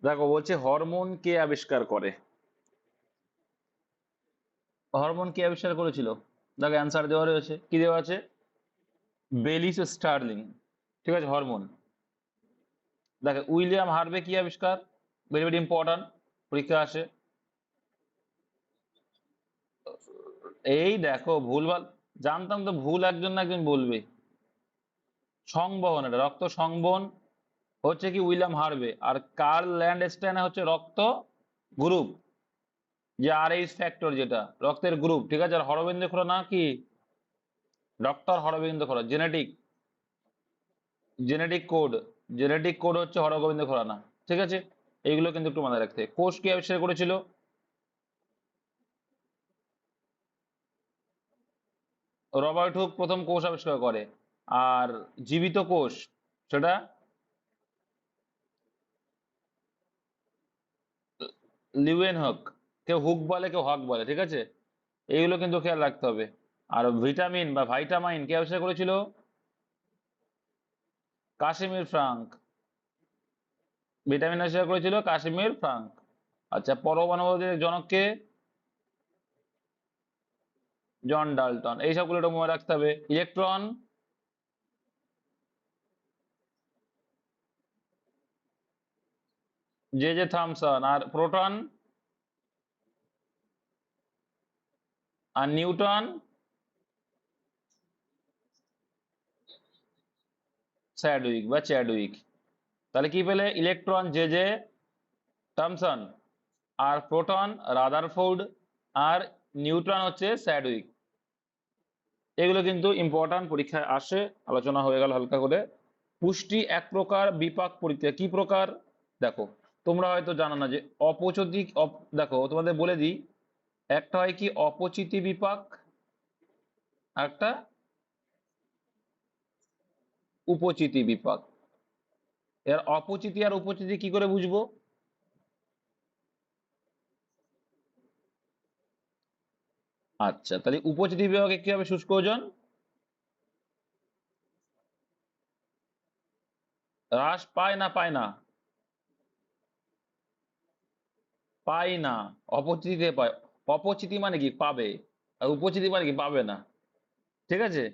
দেখো বলছে হরমোন কে আবিষ্কার করে। হরমোন কে আবিষ্কার করেছিল? দেখো অ্যান্সার দেওয়া রয়েছে, কি দেওয়া আছে? বেলিস স্টার্লিং। ঠিক আছে, হরমোন। দেখো উইলিয়াম হার্ভে কি আবিষ্কার? ভেরি ভেরি ইম্পর্টেন্ট, পরীক্ষা আসে। এই দেখো ভুলভাল, জানতাম তো ভুল একজন না একজন বলবে। সংবহন, এটা রক্ত সংবহন হচ্ছে কি উইলিয়াম হার্ভে, আর কার্ল ল্যান্ডস্টাইন হচ্ছে রক্ত গ্রুপ, যে আর এইচ ফ্যাক্টর, যেটা রক্তের গ্রুপ। ঠিক আছে, আর হরবিন্দ খুরানা কি? Doctor Harbind Khurana genetic, genetic code, genetic code হচ্ছে হরগোবিন্দ খুরানা। ঠিক আছে, এইগুলো কিন্তু একটু মাথায় রাখতে হবে। কোষ কে আবিষ্কার করেছিল? রবার্ট হুক প্রথম কোষ আবিষ্কার করে। আর জীবিত কোষ, সেটা লিউয়েন হক। কেউ হুক বলে, কেউ হক বলে। ঠিক আছে, এইগুলো কিন্তু খেয়াল রাখতে হবে। আর ভিটামিন বা ভাইটামাইন কে আবিষ্কার করেছিল? কাশ্মীর ফ্রাঙ্ক। ভিটামিন আবিষ্কার করেছিল কাশ্মীর ফ্রাঙ্ক। আচ্ছা, পরমাণুর জনককে? John Dalton. এই সবগুলো একটু মনে রাখতে হবে। ইলেকট্রন? J J Thomson. আর প্রোটন আর নিউটন? স্যাডউইক বা চ্যাডউইক। তাহলে কি পেলে? ইলেকট্রন জে জে থমসন, আর প্রোটন রাদারফোর্ড, আর নিউট্রন হচ্ছে স্যাডউইক। এগুলো কিন্তু ইম্পর্টেন্ট, পরীক্ষায় আসে। আলোচনা হয়ে গেল হালকা করে। পুষ্টি এক প্রকার বিপাক প্রক্রিয়া, কি প্রকার? দেখো, তোমরা হয়তো জানো না যে অপচিতি দেখো তোমাদের বলে দিই, একটা হয় কি অপচিতি বিপাক, একটা উপচিতি বিপাক। এর অপচিতি আর উপচিতি কি করে বুঝবো? আচ্ছা, তাহলে উপচিতি বিভাগে কি হবে? শুষ্ক ওজন হ্রাস পায় না পায় না? পায় না। অপচিতিতে পায়। অপচিতি মানে কি? পাবে। আর উপচিতি মানে কি? পাবে না। ঠিক আছে,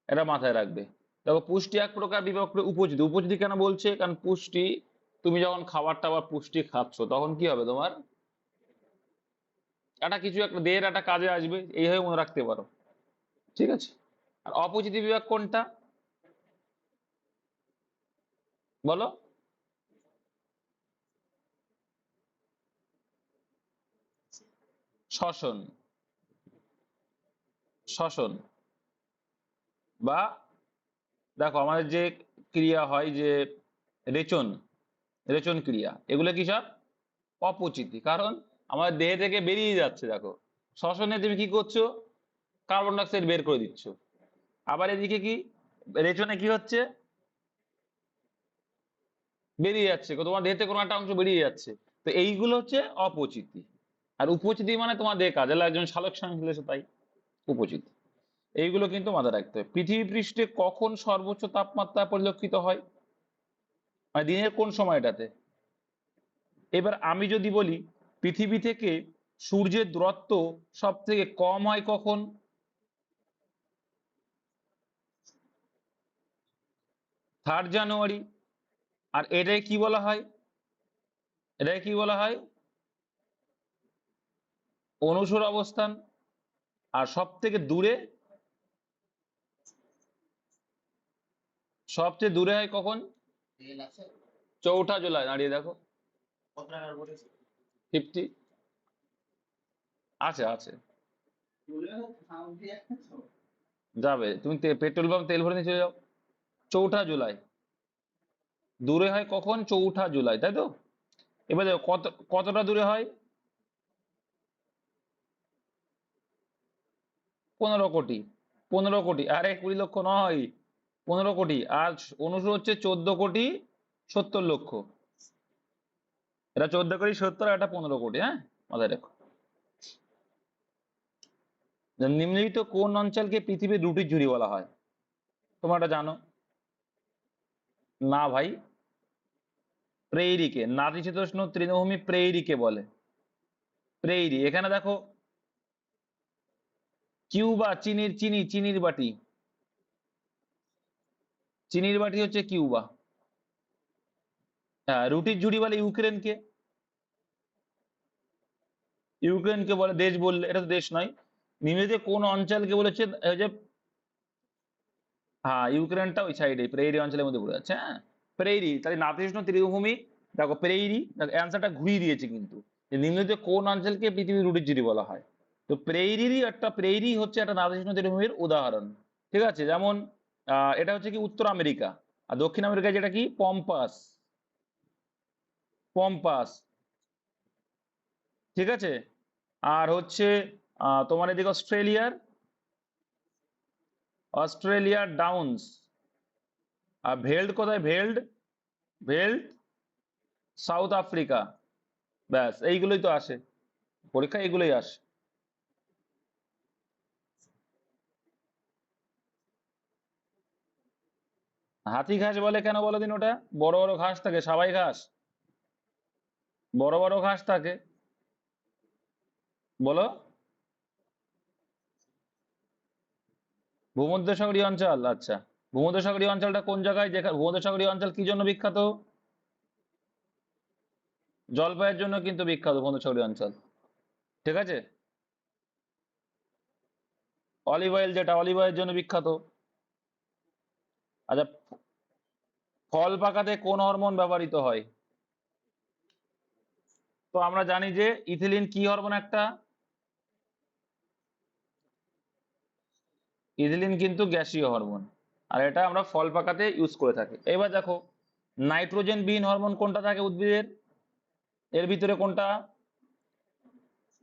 এটা মাথায় রাখবে। দেখো পুষ্টি এক প্রকার বিভক্ত উপচিতি। উপচিতি কেন বলছে? কারণ পুষ্টি, তুমি যখন খাবার টাবার পুষ্টি খাচ্ছ, তখন কি হবে তোমার? একটা কিছু একটা দেহের একটা কাজে আসবে, এইভাবে মনে রাখতে পারো। ঠিক আছে। আর অপচিতি বিভাগ কোনটা? বলো। শ্বসন, শ্বসন বা, দেখো আমাদের যে ক্রিয়া হয়, যে রেচন, রেচন ক্রিয়া, এগুলো কি সব অপচিতি। কারণ আমাদের দেহ থেকে বেরিয়ে যাচ্ছে। দেখো শ্বসনে তুমি কি করছো? কার্বন ডাইঅক্সাইড বের করে দিচ্ছ। আবার এদিকে কি, রেচনে কি হচ্ছে? বেরিয়ে যাচ্ছে, তোমার দেহ থেকে কোনো একটা অংশ বেরিয়ে যাচ্ছে। তো এইগুলো হচ্ছে অপচিতি। আর উপচিতি মানে তোমার দেহ কাজে লাগে, একজন সালোক সংশ্লেষ, তাই উপচিতি। এইগুলো কিন্তু মাথায় রাখতে হবে। পৃথিবী পৃষ্ঠে কখন সর্বোচ্চ তাপমাত্রা পরিলক্ষিত হয়? মানে দিনের কোন সময়টাতে? এবার আমি যদি বলি পৃথিবী থেকে সূর্যের দূরত্ব সব থেকে কম হয় কখন? 3 জানুয়ারি। আর এটাই কি বলা হয়? এটাই কি বলা হয়? অনুসর অবস্থান। আর সব থেকে দূরে, সবচেয়ে দূরে হয় কখন? 4ঠা জুলাই। দাঁড়িয়ে দেখো, 50। আছে আছে, যাবে। তুমি পেট্রোল পাম্প তেল ভরে নিয়ে চলে যাও। 4ঠা জুলাই। দূরে হয় কখন? 4ঠা জুলাই, তাই তো? এবার দেখো কতটা দূরে হয়? 15 কোটি। 15 কোটি, আরে 20 লক্ষ নয়, 15 কোটি। আর অনুসর হচ্ছে 14 কোটি 70 লক্ষ। এটা 14 কোটি 70, আর এটা 15 কোটি। হ্যাঁ, মাথায় রেখো। নিম্নলিখিত কোন অঞ্চলকে পৃথিবীর রুটির ঝুড়ি বলা হয়? তোমরা এটা জানো? না ভাই, প্রেইরিকে, নাতিশীতোষ্ণ তৃণভূমি প্রেইরিকে বলে। প্রেইরি, এখানে দেখো কিউবা, চিনির বাটি, চিনির বাটি হচ্ছে কিউবা। হ্যাঁ, রুটির ঝুড়ি বলে ইউক্রেনকে, ইউক্রেনকে বলে দেশ বললে, এটা তো দেশ নয়। নিম্নলিখিত কোন অঞ্চলকে বলেছে, এই যে হ্যাঁ ইউক্রেনটা ওই সাইডে প্রেইরি অঞ্চলের মধ্যে পড়ে যাচ্ছে। হ্যাঁ, প্রেইরি, তাহলে নাতিশীতোষ্ণ তৃণভূমি, দেখো প্রেইরি, অ্যান্সারটা ঘুরিয়ে দিয়েছে কিন্তু, যে নিম্নলিখিত কোন অঞ্চলকে পৃথিবীর রুটির ঝুড়ি বলা হয়। তো প্রেইরিরই একটা, প্রেইরি হচ্ছে একটা নাতিশীতোষ্ণ তৃণভূমির উদাহরণ। ঠিক আছে, যেমন এটা হচ্ছে কি উত্তর আমেরিকা, আর দক্ষিণ আমেরিকায় যেটা কি পম্পাস, পম্পাস। ঠিক আছে, আর হচ্ছে তোমার এদিকে অস্ট্রেলিয়ার ডাউন্স। আর ভেল্ড কোথায়, ভেল্ড, ভেল্ড সাউথ আফ্রিকা। ব্যাস এইগুলোই তো আসে পরীক্ষায়, এগুলোই আসে। হাতি ঘাস বলে কেন বলো দিন? ওটা বড় বড় ঘাস থাকে, সাবাই ঘাস, বড় বড় ঘাস থাকে। বলো। ভূমধ্যসাগরীয় অঞ্চল, আচ্ছা। ভূমধ্যসাগরীয় অঞ্চলটা কোন জায়গায়, যেখানে ভূমধ্যসাগরীয় অঞ্চল কি জন্য বিখ্যাত? জলপাইয়ের জন্য কিন্তু বিখ্যাত ভূমধ্যসাগরীয় অঞ্চল। ঠিক আছে, অলিভ অয়েল, যেটা অলিভ অয়েলের জন্য বিখ্যাত। আচ্ছা, ফল পাকাতে কোন হরমোন ব্যবহৃত হয়? তো আমরা জানি যে ইথিলিন কি হরমোন একটা, ইথিলিন কিন্তু গ্যাসীয় হরমোন, আর এটা আমরা ফল পাকাতে ইউজ করে থাকি। এবার দেখো নাইট্রোজেন বিহীন হরমোন কোনটা থাকে উদ্ভিদের, এর ভিতরে কোনটা?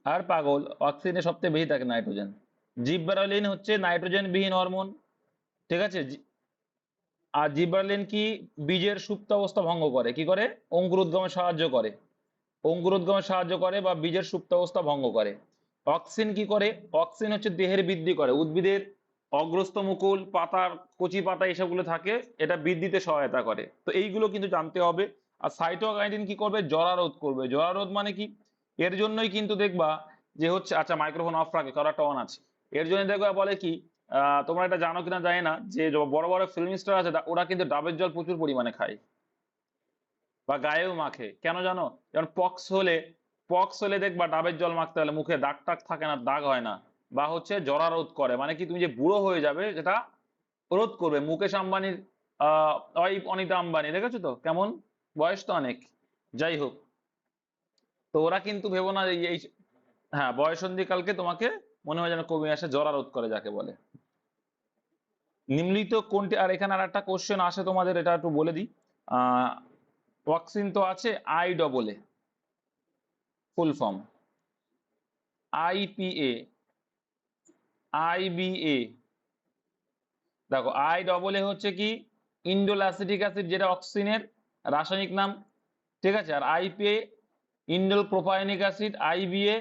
আর পাগল, অক্সিজেনের সবচেয়ে বেশি থাকে নাইট্রোজেন। জিববারেলিন হচ্ছে নাইট্রোজেন বিহীন হরমোন। ঠিক আছে, আর জিববারেলিন কি বীজের সুপ্ত অবস্থা ভঙ্গ করে, কি করে? অঙ্কুরোদ্গমে সাহায্য করে, অঙ্কুরোদ্গমে সাহায্য করে বা বীজের সুপ্ত অবস্থা ভঙ্গ করে। অক্সিন কি করে? অক্সিন হচ্ছে দেহের বৃদ্ধি করে, উদ্ভিদের অগ্রস্থ মুকুল, পাতার কচি পাতা এসবগুলো থাকে, এটা বৃদ্ধিতে সহায়তা করে। তো এইগুলো কিন্তু জানতে হবে। আর সাইটোকাইনিন কি করবে? জরারোধ করবে। জরারোধ মানে কি? এর জন্যই কিন্তু দেখবা যে হচ্ছে, আচ্ছা মাইক্রোফোন অফ রাখে, কারো একটা অন আছে। এর জন্য দেখবা বলে কি, তোমরা এটা জানো কিনা জানি না, যে বড় বড় ফিল্ম স্টার আছে ওরা কিন্তু ডাবের জল প্রচুর পরিমাণে খায় বা গায়েও মাখে। কেন জানো? যেমন পক্স হলে দেখবা ডাবের জল মাখতে হলে মুখে দাগ টাগ থাকে না, দাগ হয় না। বা হচ্ছে জরা রোধ করে, মানে কি তুমি যে বুড়ো হয়ে যাবে সেটা রোধ করবে। মুকেশ আম্বানির ওয়াইফ অনিতা আম্বানি, দেখেছো তো কেমন, বয়স তো অনেক। যাই হোক, তো ওরা কিন্তু ভেবো না এই হ্যাঁ বয়সন্ধিকালকে তোমাকে মনে হয় যেন কমে আসে, জরা রোধ করে যাকে বলে। নিম্নলিখিত কোনটি, আর এখানে আর একটা কোশ্চেন আসে তোমাদের, এটা একটু বলে দিই। ওয়াক্সিন তো আছে IEE, full form IPA, IBA। দেখো IEE হচ্ছে কি ইন্ডোল অ্যাসিটিক অ্যাসিড, যেটা অক্সিনের রাসায়নিক নাম। ঠিক আছে, আর IPA indole propionic acid, IBA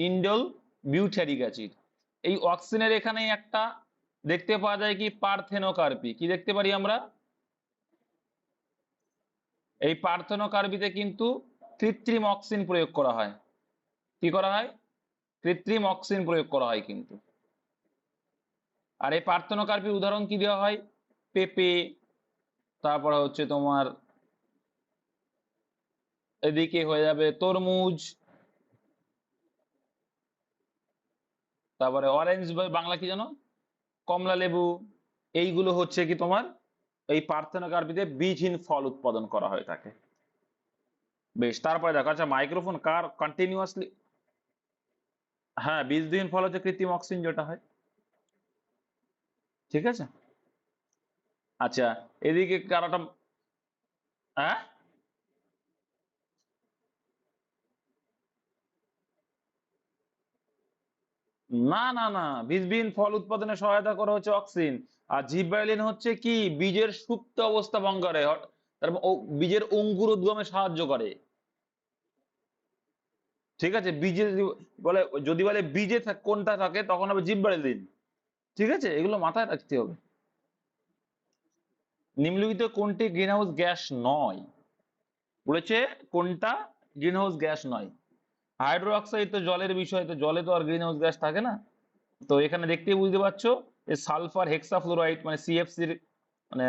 indole butyric acid. এই অক্সিনের এখানে একটা দেখতে পাওয়া যায় কি পার্থেনোকার্পি, কি দেখতে পারি আমরা? এই পার্থেনোকার্পিতে কিন্তু কৃত্রিম অক্সিন প্রয়োগ করা হয়। কি করা হয়? কৃত্রিম অক্সিন প্রয়োগ করা হয় কিন্তু। আর এই পার্থেনোকার্পির উদাহরণ কি দেওয়া হয়? পেঁপে, তারপরে হচ্ছে তোমার এদিকে হয়ে যাবে তরমুজ, তারপরে অরেঞ্জ, বাংলা কি জানো, কমলা লেবু। এইগুলো হচ্ছে কি তোমার এই পার্থেনোকার্পিতে বীজহীন ফল উৎপাদন করা হয়ে থাকে। বেশ, তারপরে দেখো, আচ্ছা মাইক্রোফোন কার কন্টিনিউয়াসলি, হ্যাঁ বীজহীন ফল হচ্ছে কৃত্রিম অক্সিজেন যেটা হয়। ঠিক আছে, আচ্ছা এদিকে কারোটা, হ্যাঁ না না না, বীজবিহীন ফল উৎপাদনে সহায়তা করা হচ্ছে অক্সিন। আর জিবরেলিন হচ্ছে কি বীজের সুপ্ত অবস্থা ভঙ্গ করে, তারপর বীজের অঙ্কুরোদ্গমে সাহায্য করে। ঠিক আছে, বীজে বলে, যদি বলে বীজে কোনটা থাকে তখন হবে জিবরেলিন। ঠিক আছে, এগুলো মাথায় রাখতে হবে। নিম্নলিখিত কোনটি গ্রিনহাউস গ্যাস নয়? উড়েছে কোনটা? গ্রিন হাউস গ্যাস নয়। হাইড্রো অক্সাইড তো জলের বিষয়, তো জলে তো আর গ্রিন হাউস গ্যাস থাকে না। তো এখানে দেখতেই বুঝতে পারছো যে সালফার হেক্সাফ্লোরাইড মানে সিএফসির মানে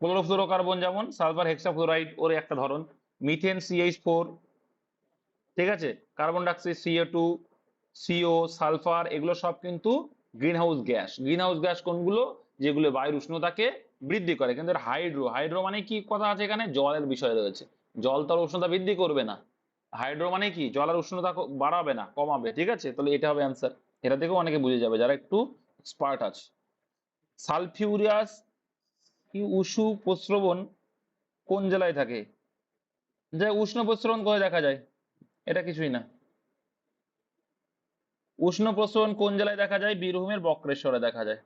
ক্লোরোফ্লোরোকার্বন, যেমন সালফার হেক্সাফ্লোরাইড ওর একটা ধরন, মিথেন CH4, ঠিক আছে, carbon dioxide CO2, CO, sulphur, এগুলো সব কিন্তু green house gas. Green house gas কোনগুলো? যেগুলো বায়ুর উষ্ণতাকে বৃদ্ধি করে। কিন্তু হাইড্রো, হাইড্রো মানে কি কথা আছে এখানে? জলের বিষয় রয়েছে। জল তার উষ্ণতা বৃদ্ধি করবে না। হাইড্রো মানে কি? জলের উষ্ণতা বাড়াবে না, কমাবে। ঠিক আছে, তাহলে এটা হবে অ্যান্সার। এটা থেকেও অনেকে বুঝে যাবে যারা একটু এক্সপার্ট আছে। সালফিউরিয়াস কি উষ্ণ প্রস্রবণ কোন জেলায় থাকে? যে উষ্ণ প্রস্রবণ কোথায় দেখা যায়? এটা কিছুই না। উষ্ণ প্রস্রবণ কোন জেলায় দেখা যায়? বীরভূমের বক্রেশ্বরে দেখা যায়।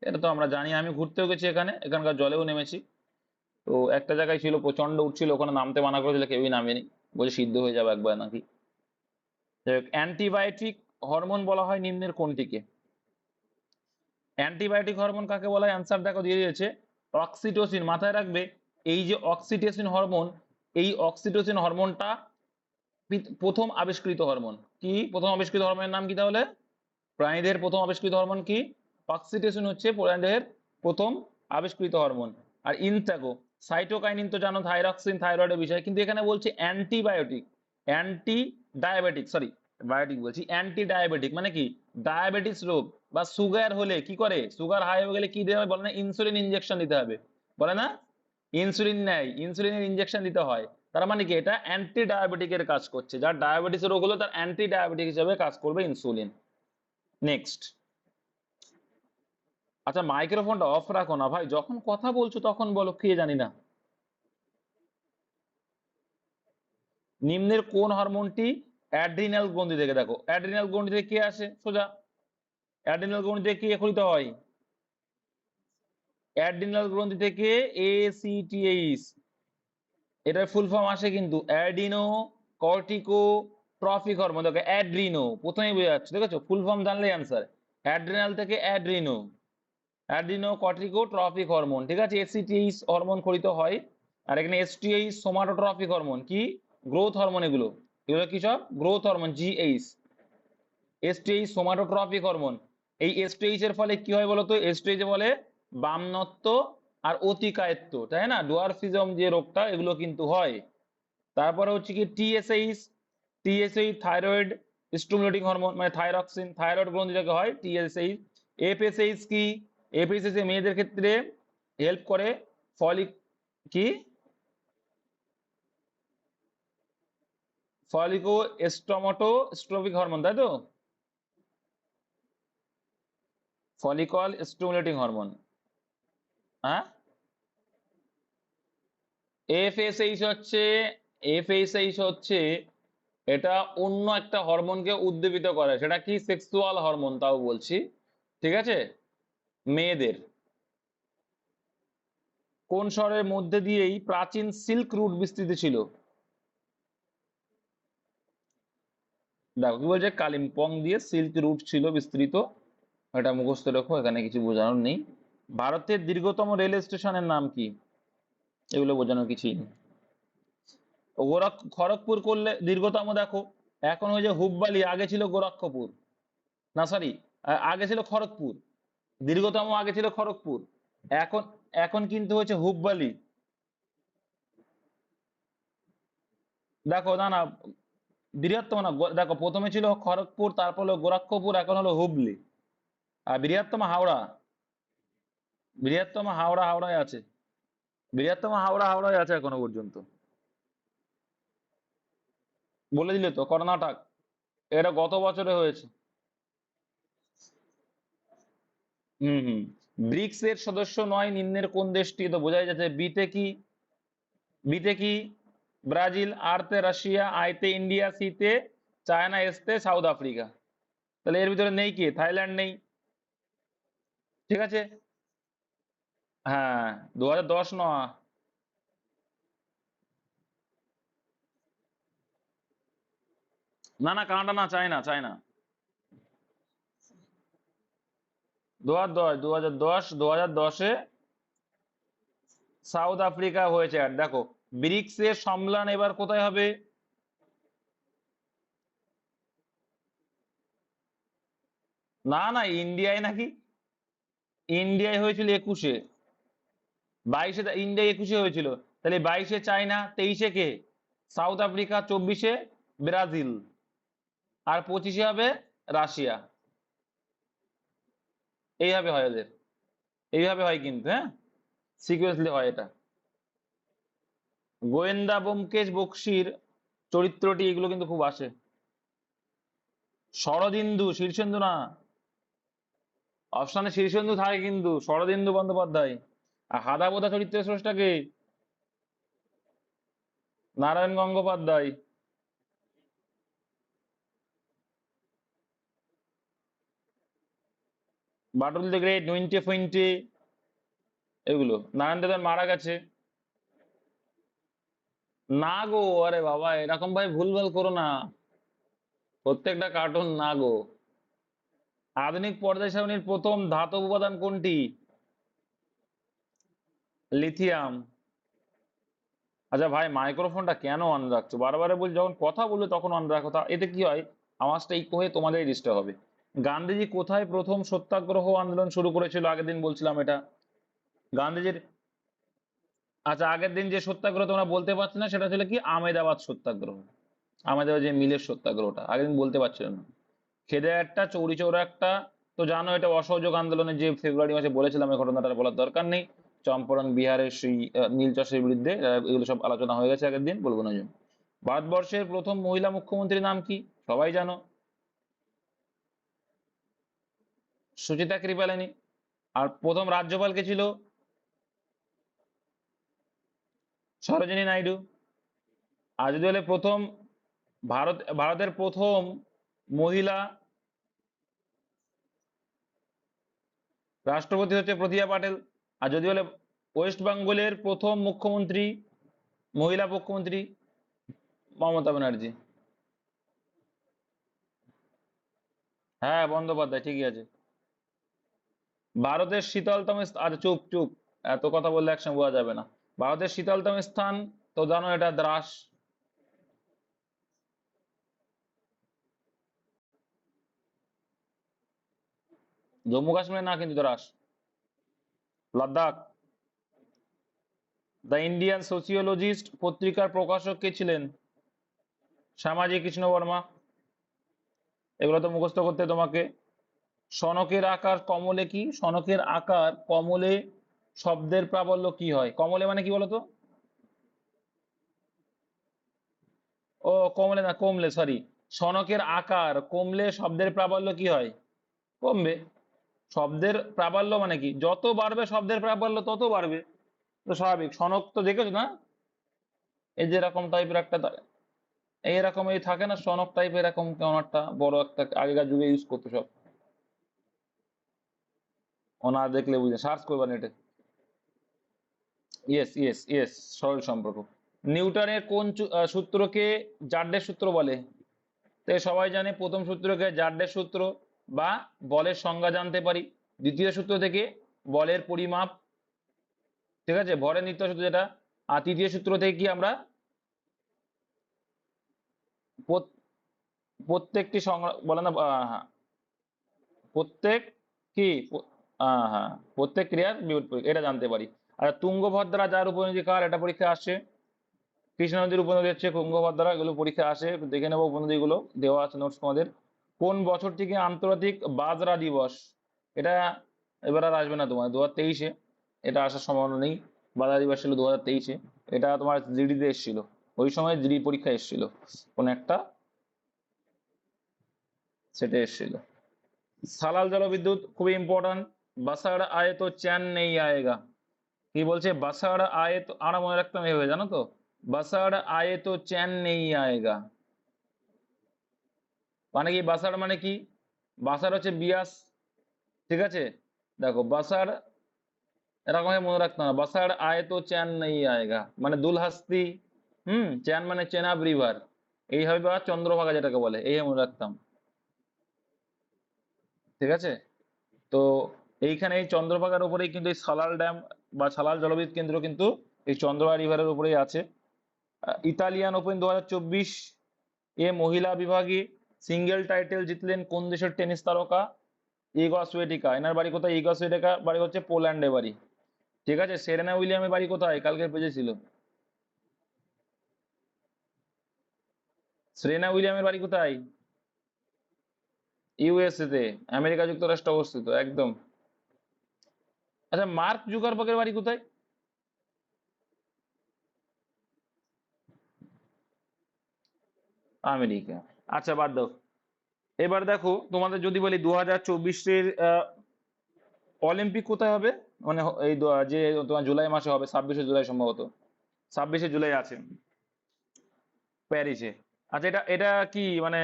এটা তো আমরা জানি, আমি ঘুরতেও গেছি এখানে, এখানকার জলেও নেমেছি। তো একটা জায়গায় ছিল প্রচন্ড উঠছিল, ওখানে নামতে মানা করেছিল, কেউই নামেনি, বলছে সিদ্ধ হয়ে যাবে একবার নাকি। অ্যান্টিবায়োটিক হরমোন বলা হয় নিম্নের কোনটিকে? অ্যান্টিবায়োটিক হরমোন কাকে বলা হয়? অ্যান্সার দেখো দিয়ে দিয়েছে, অক্সিটোসিন। মাথায় রাখবে এই যে অক্সিটোসিন হরমোন, এই অক্সিটোসিন হরমোনটা প্রথম আবিষ্কৃত হরমোন। কি প্রথম আবিষ্কৃত হরমোনের নাম কি তাহলে? প্রাণীদের প্রথম আবিষ্কৃত হরমোন কি? অক্সিটোসিন হচ্ছে প্রাণীদের প্রথম আবিষ্কৃত হরমোন। আর ইনট্রাগো, সাইটোকাইনিন তো জানো, থাইরক্সিন, থাইরয়েডের বিষয়। কিন্তু এখানে বলছি antibiotic, anti diabetic, sorry biotic বলছি, অ্যান্টি ডায়াবেটিক মানে কি? ডায়াবেটিস রোগ বা সুগার হলে কি করে? সুগার হাই হয়ে গেলে কি দেওয়া হয় বলে না? ইনসুলিন ইনজেকশন দিতে হবে, বলে না? ইনসুলিন নেয়, ইনসুলিনের ইনজেকশন দিতে হয়। তার মানে কি? এটা অ্যান্টি ডায়াবেটিকের কাজ করছে। যার ডায়াবেটিস রোগ হলো তার অ্যান্টি ডায়াবেটিক হিসেবে কাজ করবে ইনসুলিন। নেক্সট। আচ্ছা মাইক্রোফোনটা অফ রাখো না ভাই, যখন কথা বলছো তখন বলো, কে জানি না। নিম্নের কোন হরমোনটি অ্যাড্রিনাল গ্রন্থি থেকে, দেখো অ্যাড্রিনাল গ্রন্থি থেকে কে আসে? সোজা অ্যাড্রিনাল গ্রন্থি থেকে কি এখনিত হয়? অ্যাড্রিনাল গ্রন্থি থেকে ACTH, এটার ফুল ফর্ম আসে কিন্তু অ্যাডিনো কর্টিকো ট্রফিক হরমোন। দেখো অ্যাড্রিনো প্রথমেই বোঝা যাচ্ছে, দেখেছো? ফুল ফর্ম জানলেই অ্যান্সার। অ্যাড্রিনাল থেকে Adreno, Adreno cortico trophic hormone, ঠিক আছে। ACTH হরমোন খরিত হয়। আর এখানে STH সোমাটোট্রফিক হরমোন, কি গ্রোথ হরমোন, এগুলো এগুলো কি সব growth hormone. GH, STH somatotrophic hormone. এই STH এর ফলে কি হয় বলতো? STH এ বলে বামনত্ব আর অতিকায়ত্ব, তাই না? ডোয়ার্ফিজম যে রোগটা, এগুলো কিন্তু হয়। তারপরে হচ্ছে কি TSH, TSH thyroid stimulating hormone, মানে থাইরক্সিন, থাইরয়েড গ্রন্থি থেকে হয় TSH। FSH কি? FSH মেয়েদের ক্ষেত্রে হেল্প করে, ফলিক কি ফলিকো স্টোমাটো স্ট্রোপিক হরমোন, তাই তো? ফলিকল স্টিমুলেটিং হরমোন, হ্যাঁ। FSH হচ্ছে, FSH হচ্ছে এটা অন্য একটা হরমোনকে উদ্দীপিত করে, সেটা কি? সেক্সুয়াল হরমোন, তাও বলছি, ঠিক আছে। মেয়েদের কোন শহরের মধ্যে দিয়েই প্রাচীন সিল্ক রুট বিস্তৃত ছিল? দেখো কি বলছে, কালিম্পং দিয়ে সিল্ক রুট ছিল বিস্তৃত। এটা মুখস্থ রাখো, এখানে কিছু বোঝানোর নেই। ভারতের দীর্ঘতম রেল স্টেশনের নাম কি? এগুলো বোঝানোর কিছুই নেই। খড়গপুর করলে দীর্ঘতম, দেখো এখন ওই যে হুব্বালি, আগে ছিল গোরক্ষপুর, না সরি, আগে ছিল খড়গপুর। দীর্ঘতম আগে ছিল খড়গপুর, এখন এখন কিন্তু হচ্ছে হুব্বালি। দেখো না না, বৃহত্তম না, দেখো প্রথমে ছিল খড়গপুর, তারপর হলো গোরক্ষপুর, এখন হলো হুবলি। আর বৃহত্তম হাওড়া, বৃহত্তম হাওড়া হাওড়ায় আছে, বৃহত্তম হাওড়া হাওড়ায় আছে এখনো পর্যন্ত। বলে দিলে তো, কর্ণাটক। এটা গত বছরে হয়েছে। হুম হুম। ব্রিক্স এর সদস্য নয় নিম্নের কোন দেশটি? তো বোঝাই যাচ্ছে। বিতে কি? বিতে কি? ব্রাজিল, আর তে রাশিয়া, আই তে ইন্ডিয়া, সি তে চায়না, এস তে সাউথ আফ্রিকা। তাহলে এর ভিতরে নেই কি? থাইল্যান্ড নেই, ঠিক আছে। হ্যাঁ, 2010 নয়। না না, কানাডা না, চায়না, চায়না। 2010, 2010 এ সাউথ আফ্রিকা হয়েছে। আর দেখো ব্রিক্স এর সম্মেলন এবার কোথায় হবে? না না, ইন্ডিয়ায় নাকি? ইন্ডিয়ায় হয়েছিল 21-এ। 22-এ ইন্ডিয়া, 21-এ হয়েছিল। তাহলে 22-এ চায়না, 23-এ কে? সাউথ আফ্রিকা, 24-এ ব্রাজিল, আর 25-এ হবে রাশিয়া। এইভাবে হয় ওদের, এইভাবে হয় কিন্তু, হ্যাঁ, সিকুয়েন্সলি হয় এটা। গোয়েন্দা ব্যোমকেশ বক্সীর চরিত্রটি, এগুলো কিন্তু খুব আসে। শরদিন্দু, শীর্ষেন্দু না, অপশনে শীর্ষেন্দু থাকে কিন্তু, শরদিন্দু বন্দ্যোপাধ্যায়। আর হাদা বোদা চরিত্রের স্রষ্টাকে নারায়ণ গঙ্গোপাধ্যায়। বাটুল দ্য গ্রেট, নুইন্টে ফুইন্টে, এগুলো। নারায়ণ দেবন মারা গেছে। না গো, আরে বাবা এরকম ভাই ভুলভাল করো না, প্রত্যেকটা কার্টুন না গো। আধুনিক পর্যায় সারণীর প্রথম ধাতব উপাদান কোনটি? লিথিয়াম। আচ্ছা ভাই, মাইক্রোফোনটা কেন অন রাখছো? বারবার বলছি যখন কথা বলবে তখন অন রাখো, এতে কি হয়, আওয়াজটা ইকো হয়ে তোমাদেরই ডিস্টার্ব হবে। গান্ধীজি কোথায় প্রথম সত্যাগ্রহ আন্দোলন শুরু করেছিল? আগের দিন বলছিলাম এটা। গান্ধীজির, আচ্ছা আগের দিন যে সত্যাগ্রহ তোমরা বলতে পারছো না, সেটা ছিল কি? আমেদাবাদ সত্যাগ্রহ। আমেদাবাদ যে মিলের সত্যাগ্রহটা আগের দিন বলতে পারছিল না। খেদে একটা, চৌরি চৌরা একটা, তো জানো এটা অসহযোগ আন্দোলনে যে ফেব্রুয়ারি মাসে বলেছিলাম, এই ঘটনাটা বলার দরকার নেই। চম্পারণ বিহারের সেই নীল চাষের বিরুদ্ধে, এগুলো সব আলোচনা হয়ে গেছে আগের দিন, বলবো না। ভারতবর্ষের প্রথম মহিলা মুখ্যমন্ত্রীর নাম কি? সবাই জানো, সুচিতা কৃপালিনী। আর প্রথম রাজ্যপাল কে ছিল? সরোজিনী নাইডু। আর যদি বলে প্রথম ভারতের প্রথম মহিলা রাষ্ট্রপতি হচ্ছে প্রতিভা পাটেল। আর যদি বলে ওয়েস্ট বেঙ্গলের প্রথম মুখ্যমন্ত্রী, মহিলা মুখ্যমন্ত্রী, মমতা ব্যানার্জি। হ্যাঁ বন্দ্যোপাধ্যায়, ঠিকই আছে। ভারতের শীতলতম আচ্ছা চুপ চুপ, এত কথা বললে একসঙ্গে বোঝা যাবে না। ভারতের শীতলতম স্থান, তো জানো এটা দ্রাস। জম্মু কাশ্মীর না কিন্তু, Dras, Ladakh. The Indian sociologist পত্রিকার প্রকাশক কে ছিলেন? শ্যামাজি কৃষ্ণ বর্মা। এগুলো তো মুখস্থ করতে তোমাকে। সনকের আকার কমলে কি? সনকের আকার কমলে শব্দের প্রাবল্য কি হয়? কমলে মানে কি বলতো? ও কমলে না, কমলে, সরি। সনকের আকার কমলে শব্দের প্রাবল্য কি হয়? কমবে। শব্দের প্রাবল্য মানে কি? যত বাড়বে শব্দের প্রাবল্য তত বাড়বে, তো স্বাভাবিক। সনক তো দেখেছো না, এই যে এরকম টাইপের একটা এইরকম এই থাকে না সনক টাইপের, এরকম কেমন একটা বড় একটা, আগেকার যুগে ইউজ করতো সব। ও না দেখলে বুঝে, সার্চ করবা নেটে। ইয়েস ইয়েস ইয়েস, সরল সম্পর্ক। নিউটনের কোন সূত্রকে জাড্ডের সূত্র বলে? তো সবাই জানে প্রথম সূত্রকে জাড্ডের সূত্র বা বলের সংজ্ঞা জানতে পারি। দ্বিতীয় সূত্র থেকে বলের পরিমাপ, ঠিক আছে, ভরের নিত্য সূত্র যেটা। আর তৃতীয় সূত্র থেকে কি আমরা প্রত্যেকটি সংজ্ঞা বলে না, হ্যাঁ, প্রত্যেক কি হ্যাঁ, প্রত্যেক ক্রিয়ার বিপরীত পরীক্ষা, এটা জানতে পারি। আর তুঙ্গভদ্রা যার উপনদী কার, এটা পরীক্ষা আসছে। কৃষ্ণা নদীর উপনদী হচ্ছে তুঙ্গভদ্রা, এগুলো পরীক্ষা আসে, একটু দেখে নেবো উপনদীগুলো, দেওয়া আছে নোটস তোমাদের। কোন বছর থেকে আন্তর্জাতিক বাজরা দিবস? এটা এবার আর আসবে না তোমার, 2023-এ এটা আসার সম্ভাবনা নেই। বাজরা দিবস ছিল 2023-এ। এটা তোমার জিডিতে এসেছিল, ওই সময় জিডি পরীক্ষা এসেছিল কোন একটা, সেটা এসেছিল। সালাল জলবিদ্যুৎ খুবই ইম্পর্টেন্ট। বাসার আয়ে তো চ্যান নেই আয়েগা। কি বলছে? বাসার আয়ে তো, আমরা মনে রাখতাম এইভাবে, জানো তো, বাসার আয়ে তো চ্যান নেই আয়েগা। মানে কি বাসার মানে কি? বাসার হচ্ছে বিয়াস, ঠিক আছে। দেখো বাসার এরকম মনে রাখতাম না, বাসার আয়ে তো চ্যান নেই আয়েগা মানে দুলহাস্তি। চ্যান মানে চেনাব রিভার, এইভাবে, বা চন্দ্রভাগা যেটাকে বলে, এই মনে রাখতাম, ঠিক আছে। তো এইখানে এই চন্দ্রভাগার উপরেই কিন্তু এই সালাল ড্যাম বা সালাল জলবিদ্যুৎ কেন্দ্র কিন্তু এই চন্দ্রভাগা রিভারের উপরেই আছে। ইতালিয়ান ওপেন 2024 এ মহিলা বিভাগে সিঙ্গেল টাইটেল জিতলেন কোন দেশের টেনিস তারকা? ইগা সুয়েটিকা। এনার বাড়ি কোথায়? ইগা সুয়েটিকা বাড়ি হচ্ছে পোল্যান্ডে বাড়ি। ঠিক আছে। সেরেনা উইলিয়ামের বাড়ি কোথায়? কালকে পেজে ছিল। সেরেনা উইলিয়ামের বাড়ি কোথায়? ইউএসএ তে, আমেরিকা যুক্তরাষ্ট্র অবস্থিত, একদম। আচ্ছা, মার্ক জুকারবার্গের বাড়ি কোথায়? আমেরিকা। আচ্ছা, বাদ দাও। এবার দেখো, তোমাদের যদি বলি 2024-এর অলিম্পিক কোথায় হবে? মানে এই যে তোমার জুলাই মাসে হবে, 26শে জুলাই সম্ভবত। 26শে জুলাই আছে প্যারিসে। আচ্ছা, এটা এটা কি মানে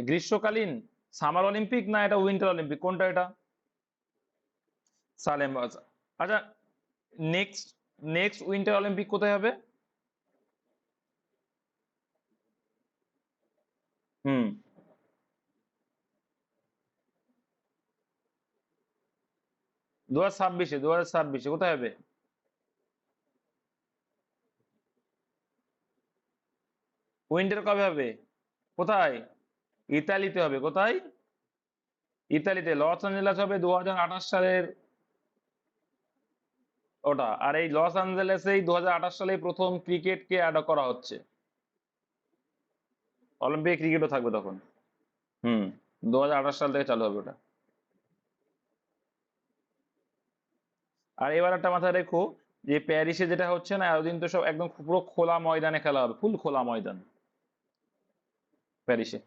গ্রীষ্মকালীন সামার অলিম্পিক না এটা উইন্টার অলিম্পিক, কোনটা এটা? সালেম। আচ্ছা। আচ্ছা, নেক্সট নেক্সট উইন্টার অলিম্পিক কোথায় হবে? হুম। 2026-এ কোথায় হবে? উইন্টার কবে হবে? কোথায়? ইতালিতে হবে। কোথায়? ইতালিতে লস অ্যাঞ্জেলেস হবে 2028 সালের ওটা। আর এই লস অ্যাঞ্জেলেসেই 2028 সালে প্রথম ক্রিকেটকে অ্যাড করা হচ্ছে। অলিম্পিক ক্রিকেটও থাকবে তখন। হুম। 2028 সাল থেকে চালু হবে ওটা। আর এবার একটা মাথায় রেখো, যে প্যারিসে যেটা হচ্ছে না এতদিন, তো সব একদম পুরো খোলা ময়দানে খেলা হবে, ফুল খোলা ময়দান প্যারিসে।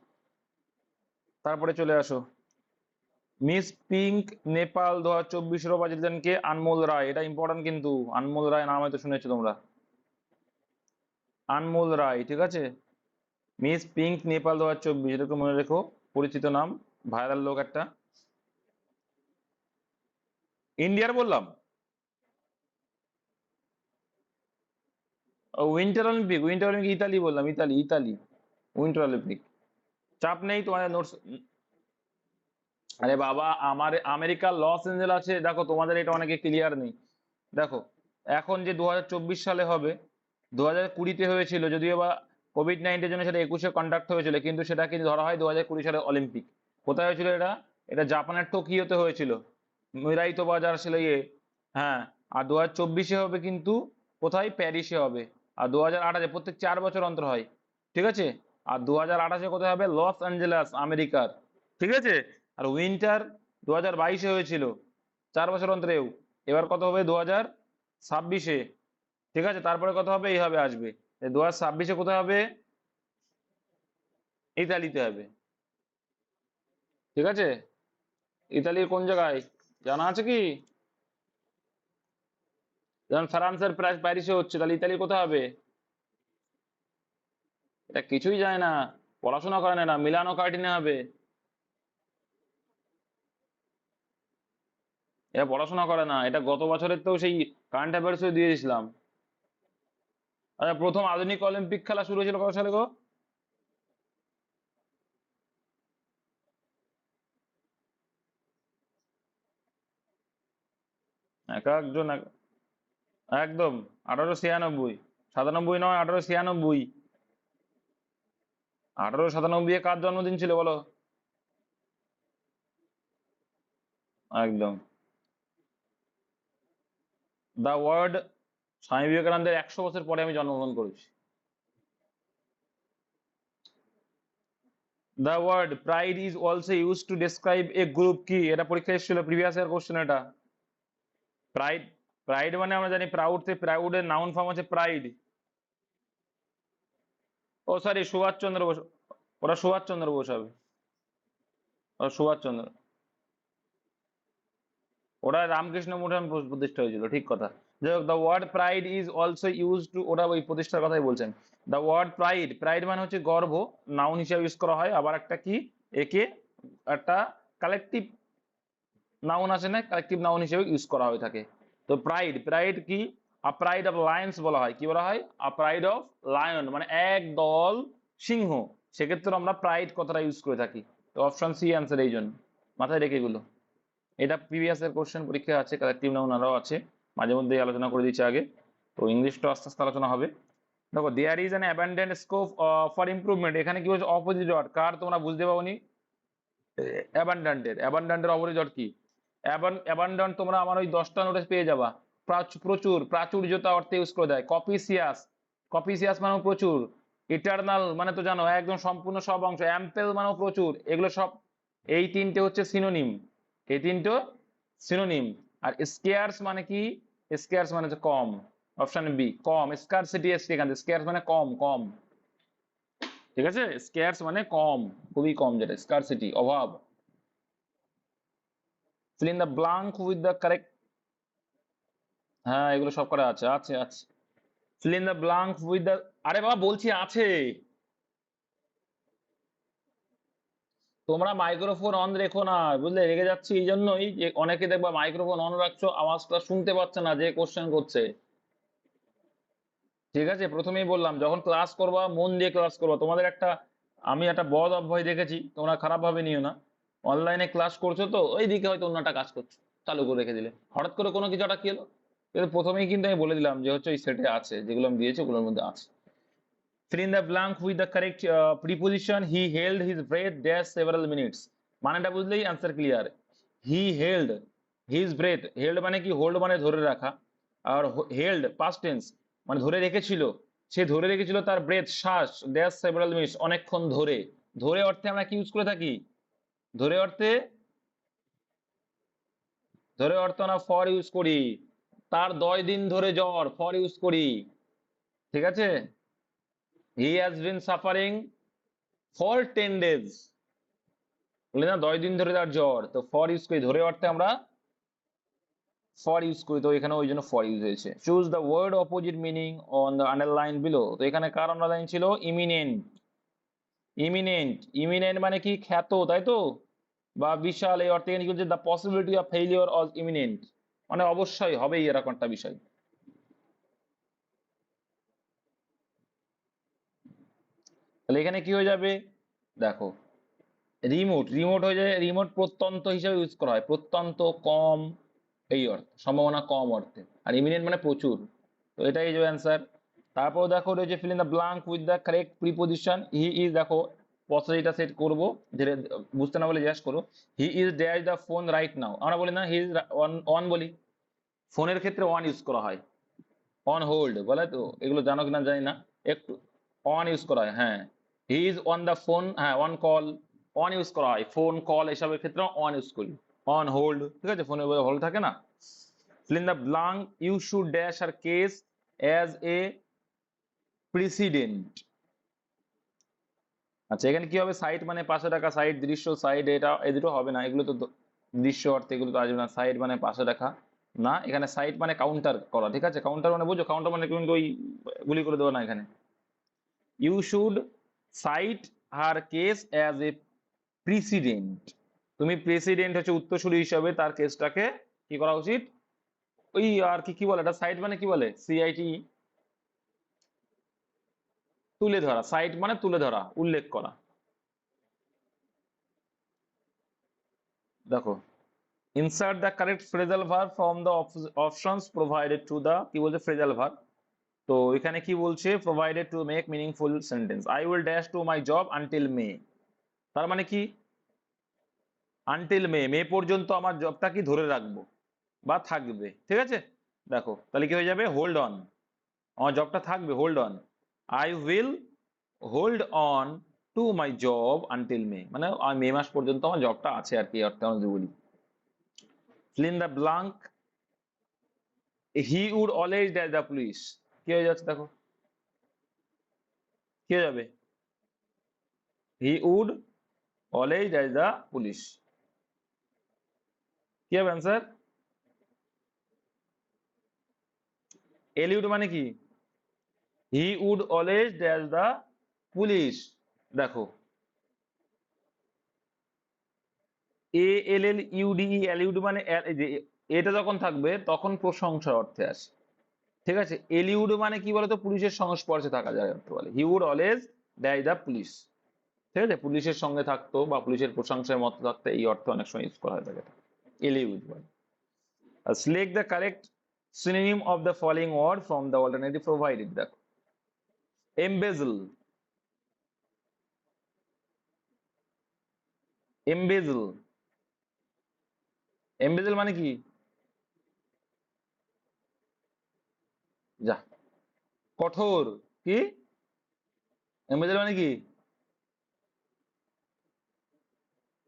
তারপরে চলে আসো, মিস পিঙ্ক নেপাল 2024 শিরোপা জিতলেন কে? আনমোল রায়। এটা ইম্পর্টেন্ট কিন্তু, আনমোল রায় নাম হয়তো শুনেছো তোমরা। আনমোল রায়, ঠিক আছে। মিস পিঙ্ক নেপাল 2024, এরকম মনে রেখো, পরিচিত নাম, ভাইরাল লোক একটা। ইন্ডিয়ার বললাম। উইন্টার অলিম্পিক ইতালি বললাম, ইতালি ইতালি। Winter Olympic. চাপ নেই তোমাদের নোটস। আরে বাবা, আমার আমেরিকার লস এঞ্জেল আছে, দেখো তোমাদের এটা অনেকে ক্লিয়ার নেই। দেখো, এখন যে 2024 সালে হবে, 2020-তে হয়েছিল যদিও বা কোভিড-19-এর জন্য সেটা 21-এ কন্ডাক্ট হয়েছিল, কিন্তু সেটা কিন্তু ধরা হয় 2020 সালের অলিম্পিক। কোথায় হয়েছিল এটা? এটা জাপানের টোকিওতে হয়েছিল। মিরাই তো বাজার ছিল ইয়ে। হ্যাঁ। আর 2024-এ হবে কিন্তু কোথায়? প্যারিসে হবে। আর 2028-এ, প্রত্যেক 4 বছর অন্তর হয়। ঠিক আছে। আর 2028-এ কোথায় হবে? লস অ্যাঞ্জেলাস, আমেরিকার। ঠিক আছে। আর উইন্টার 2022-এ হয়েছিল, 4 বছর অন্তরেও। এবার কত হবে? 2026-এ। ঠিক আছে। তারপরে কত হবে? এই হবে আসবে। 2026-এ কোথায় হবে? ইতালিতে হবে। ঠিক আছে। ইতালির কোন জায়গায় জানা আছে কি? যেমন ফ্রান্সের প্যারিসে হচ্ছে, তাহলে ইতালি কোথায় হবে? এটা কিছুই যায় না, পড়াশোনা করে না, মিলানো কার্টিনে হবে। এটা পড়াশোনা করে না, এটা গত বছরের তো সেই কারেন্ট অ্যাফেয়ার্সে দিয়ে দিয়েছিলাম। আচ্ছা, প্রথম আধুনিক অলিম্পিক খেলা শুরু হয়েছিল কত সালে গো? এক একজন একদম 1896। 97 নয়, 1896। 1897-এ কার জন্মদিন ছিল বলো? একদম। দা ওয়ার্ড, স্বামী বিবেকানন্দের 100 বছর পরে আমি জন্মগ্রহণ করেছি। The word pride is also use to describe a group, কি? এটা পরীক্ষা এসেছিল, প্রিভিয়াস ইয়ার কোশ্চেন এটা। প্রাইড, প্রাইড মানে আমরা জানি প্রাউড, থেকে প্রাউডের নাউন ফর্ম হচ্ছে প্রাইড। ও সরি, সুভাষ চন্দ্র বোস। ওরা সুভাষ চন্দ্র বোস হবে। ওরা সুভাষ চন্দ্র। ওরা রামকৃষ্ণ মঠে প্রতিষ্ঠা হয়েছিল, ঠিক কথা। যাই হোক, the word pride is also use to, ওরা ওই প্রতিষ্ঠার কথাই বলছেন। দ্য ওয়ার্ড প্রাইড, প্রাইড মানে হচ্ছে গর্ব, নাউন হিসেবে ইউজ করা হয়। আবার একটা কি, একে একটা কালেকটিভ নাউন আছে না, কালেকটিভ নাউন হিসেবে ইউজ করা হয়ে থাকে। তো প্রাইড, প্রাইড কি? আ প্রাইড অফ লায়ন্স বলা হয়। কি বলা হয়? আ প্রাইড অফ লায়ন, মানে এক দল সিংহ। সেক্ষেত্রে আমরা প্রাইড কথাটা ইউজ করে থাকি। তো অপশন সি অ্যান্সার, এই জন্য মাথায় রেখে এগুলো। এটা প্রিভিয়াস এর কোশ্চেন পরীক্ষা আছে, কালেকটিভ নাউন আরও আছে, মাঝে মধ্যে আলোচনা করে দিচ্ছি আগে। তো ইংলিশটা আস্তে আস্তে আলোচনা হবে। দেখো there is an abundant scope for improvement, এখানে কি হচ্ছে অপোজিট ওয়ার্ড কার তোমরা বুঝতে পাওনি, অ্যাবান্ডেন্টের অপোজিট ওয়ার্ড কি, অ্যাবান্ডন তোমরা আমার ওই 10টা নোটিস পেয়ে যাবা। প্রচুর, প্রাচুর্যতা অর্থে ইউজ করে দেয়। কপিসিয়াস, কপিসিয়াস মানে প্রচুর। ইটারনাল মানে তো জানো একদম সম্পূর্ণ সব অংশ। অ্যাম্পেল মানেও প্রচুর। এগুলো সব এই তিনটে হচ্ছে সিনোনিম, এই তিনটে সিনোনিম। আর স্কেয়ার্স মানে কি, স্কেয়ার্স মানে হচ্ছে কম, অপশন বি কম। স্কারসিটি এসছে এখান থেকে, স্কেয়ার্স মানে কম কম, ঠিক আছে, স্কেয়ার্স মানে কম, খুবই কম, যেটা স্কারসিটি অভাব। fill in the blank with the correct, হ্যাঁ এগুলো সব করা আছে, আছে আছে। fill in the blank with the, আরে বাবা বলছি আছে। তোমরা মাইক্রোফোন অন রেখো না, বুঝলে, রেগে যাচ্ছি এই জন্যই যে অনেকে দেখবা মাইক্রোফোন অন রাখছো, আওয়াজটা শুনতে পাচ্ছে না যে কোশ্চেন করছে। ঠিক আছে, প্রথমেই বললাম যখন ক্লাস করবা মন দিয়ে ক্লাস করবা। তোমাদের একটা, আমি একটা বদ অভ্যাস দেখেছি, তোমরা খারাপ ভাবে নিও না। অনলাইনে ক্লাস করছো তো ওইদিকে হয়তো অন্য একটা কাজ করছো, চালু করে রেখে দিলে, হঠাৎ করে কোনো কিছু একটা কি হলো। কিন্তু প্রথমেই কিন্তু আমি বলে দিলাম যে হচ্ছে ওই সেটে আছে, যেগুলো আমি দিয়েছি ওগুলোর মধ্যে আছে। fill in the blank with the correct preposition. He held his breath dash several minutes, মানেটা বুঝলেই answer clear. he held his breath, held মানে কি, হোল্ড মানে ধরে রাখা, আর held past tense মানে ধরে রেখেছিল, সে ধরে রেখেছিল তার ব্রেথ শ্বাস dash several minutes অনেকক্ষণ ধরে। ধরে অর্থে আমরা কি ইউজ করে থাকি, ধরে অর্থে, ধরে অর্থ না ফর ইউজ করি। তার 10 দিন ধরে জ্বর, ফর ইউজ করি, ঠিক আছে। he has been suffering for 10 days, বলে না 10 দিন ধরে তার জ্বর, তো ফর ইউজ করি, ধরে অর্থে আমরা ফর ইউজ করি, তো এখানে ওই জন্য ফর ইউজ হয়েছে। Choose the word opposite meaning on the underline below, তো এখানে কার আন্ডারলাইন ছিল, ইমিনেন্ট। ইমিনেন্ট, ইমিনেন্ট মানে কি, খ্যাত, তাই তো, বা বিশাল, এই অর্থে কি বলছে, the possibility of failure Aja eminent, মানে অবশ্যই হবেই এরকম একটা বিষয়। তাহলে এখানে কি হয়ে যাবে, দেখো রিমোট, রিমোট হয়ে যায়, রিমোট প্রত্যন্ত হিসেবে ইউজ করা হয়, প্রত্যন্ত কম, এই অর্থ সম্ভাবনা কম অর্থে। আর ইমিনেন্ট মানে প্রচুর, তো এটাই যে অ্যান্সার। তারপর দেখো রয়েছে fill in the blank with the correct preposition. He is, দেখো পসিটা সেট করবো, ধীরে বুঝতে না বলে জিজ্ঞাসা করো। He is dash the phone right now, আমরা বলি না হি ইজ অন, অন বলি, ফোনের ক্ষেত্রে অন ইউজ করা হয়। অন হোল্ড বলে তো, এগুলো জানো কিনা জানি না, একটু অন ইউজ করা হয়, হ্যাঁ। He is on the phone, হ্যাঁ অন কল, অন ইউজ করা হয়, ফোন কল এসবের ক্ষেত্রে অন ইউজ করি। অন হোল্ড, ঠিক আছে, ফোনের হোল্ড থাকে না। fill in the blank, you should dash her case as a precedent। আচ্ছা এখানে কি হবে, সাইট মানে পাশে রাখা, সাইট দৃশ্য, সাইড, এটা এই দুটো হবে না, এগুলো তো দৃশ্য অর্থে, এগুলো তো আসবে না। সাইড মানে পাশে রাখা না, এখানে সাইট মানে কাউন্টার করা, ঠিক আছে, কাউন্টার মানে বুঝো, কাউন্টার মানে কিন্তু ওই গুলি করে দেবো না এখানে। You should cite her case as a precedent, তুমি প্রেসিডেন্ট হচ্ছে উত্তরসূরি হিসাবে তার কেসটাকে কি করা উচিত, ওই আর কি কি বলে এটা, সাইট মানে কি বলে, সিআইটি, তুলে ধরা, সাইট মানে তুলে ধরা, উল্লেখ করা। দেখো insert the correct phrasal verb from the options provided to the, কি বলছে, ফ্রেজাল ভার্ব। তো এখানে কি বলছে, provided to make meaningful sentence. I will dash to my job until May, তার মানে কি, আনটিল মে, মে পর্যন্ত আমার জবটা কি ধরে রাখবো বা থাকবে, ঠিক আছে। দেখো তাহলে কি হয়ে যাবে, হোল্ড অন, আমার জবটা থাকবে, hold on. I will hold on to my job until May, মানে মে মাস পর্যন্ত আমার জবটা আছে আর কি, অর্থে আমরা যদি বলি। fill in the blank, he would always dash the police, কি হয়ে যাচ্ছে দেখো, কি হয়ে যাবে, he would always dash the police, কি হবে অ্যান্সার, এলিউড মানে কি, he would always dash the police। দেখো এ এল এল ইউডি, এলিউড মানে এটা যখন থাকবে তখন প্রশংসা অর্থে আসে, ঠিক আছে। এলিউড মানে কি বলতো, পুলিশের সংস্পর্শে থাকা যায় অর্থ বলে, he would always dash the police, ঠিক আছে, পুলিশের সঙ্গে থাকতো বা পুলিশের প্রশংসায় মত থাকতো, এই অর্থ অনেক সময় ইউজ করা হয়ে থাকে, এলিউড বলে। Select the correct synonym of the following word from the alternative provided, দেখো এমবেজল, এমবেজল, এমবেজল মানে কি? যা, কঠোর। কি এমবেজল মানে কি?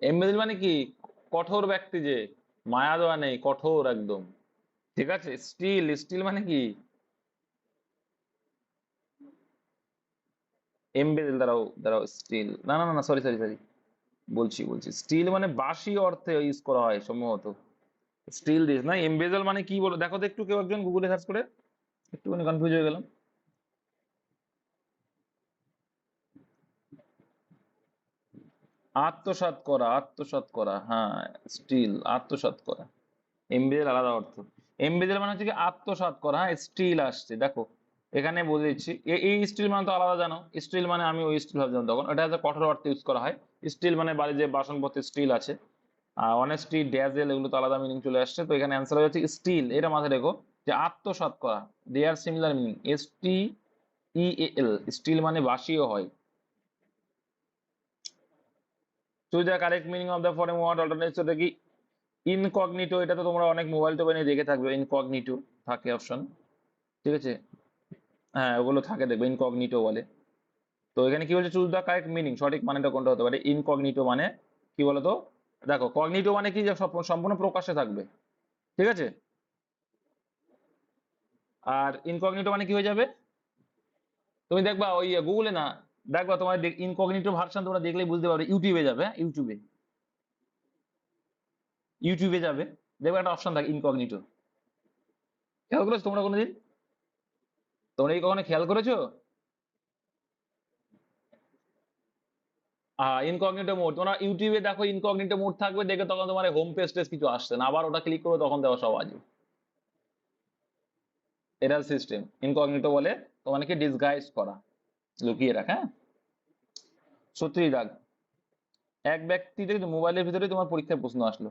এমবেজল মানে কি? কঠোর ব্যক্তি যে, মায়া দেওয়া নেই, কঠোর একদম। ঠিক আছে। স্টিল, স্টিল মানে কি? এমবেজল, দাঁড়াও দাঁড়াও, স্টিল না না না, সরি সরি সরি, বলছি বলছি, স্টিল মানে বাঁশি অর্থে ইউজ করা হয় সম্ভবত। স্টিল দিস না, এমবেজল মানে কি বলো দেখো তো একটু, কেউ একজন গুগলে সার্চ করে, একটুখানি কনফিউজ হয়ে গেলাম। আত্মসাৎ করা, আত্মসাৎ করা, হ্যাঁ। স্টিল, আত্মসাৎ করা। এমবেজল আলাদা অর্থ। এমবেজল মানে হচ্ছে কি আত্মসাৎ করা। হ্যাঁ, স্টিল আসছে দেখো, এখানে বলে দিচ্ছি। এই স্টিল মানে তো আলাদা জানো, স্টিল মানে আমি ওই স্টিল ভাবছিলাম তখন, এটা হচ্ছে কঠোর অর্থে ইউজ করা হয়। স্টিল মানে বাড়ি যে বাসনপত্রের স্টিল আছে, অনেস্টি, ড্যাজেল, এগুলো তো আলাদা মিনিং চলে আসছে। তো এখানে অ্যান্সার হচ্ছে স্টিল, এটা মাথায় রেখো যে আত্মসাৎ করা। They are similar meaning, STEAL। Steal মানে বাসিও হয়। Choose the correct meaning of the foreign word alternative. সেটা কি? ইনকগনিটো, এটা তো তোমরা অনেক মোবাইল টোবাইলে দেখে থাকবে, ইনকগনিটো থাকে অপশন। ঠিক আছে, হ্যাঁ ওগুলো থাকে, দেখবে ইনকগনিটো বলে। তো এখানে কি বলছে, চুজ দ্য কারেক্ট মিনিং, সঠিক মানেটা কোনটা হতে পারে? ইনকগনিটো মানে কি বলতো, দেখো কগনিটো মানে কি, যে সম্পূর্ণ প্রকাশ্যে থাকবে। ঠিক আছে, আর ইনকগনিটো মানে কি হয়ে যাবে? তুমি দেখবা ওই গুগলে না, দেখবা তোমার ইনকগনিটো ভার্সন তোমরা দেখলেই বুঝতে পারবে, ইউটিউবে যাবে, হ্যাঁ ইউটিউবে, ইউটিউবে যাবে, দেখবে একটা অপশন থাকে ইনকগনিটো। খেয়াল করেছো তোমরা কোনোদিন? তোমরা কি কখনো খেয়াল করেছো? ইনকগনিটো মোড, তোমরা ইউটিউবে দেখো ইনকগনিটো মোড থাকবে, দেখে তখন তোমার হোম পেজ টেজ কিছু আসছে না, আবার ওটা ক্লিক করো, তখন দেওয়া সব আসবে। এটা সিস্টেম ইনকগনিটো বলে, তোমাকে ডিসগাইজ করা, লুকিয়ে রাখা। হ্যাঁ, 36 দাগ। এক ব্যক্তিতে মোবাইলের ভিতরে তোমার পরীক্ষার প্রশ্ন আসলো,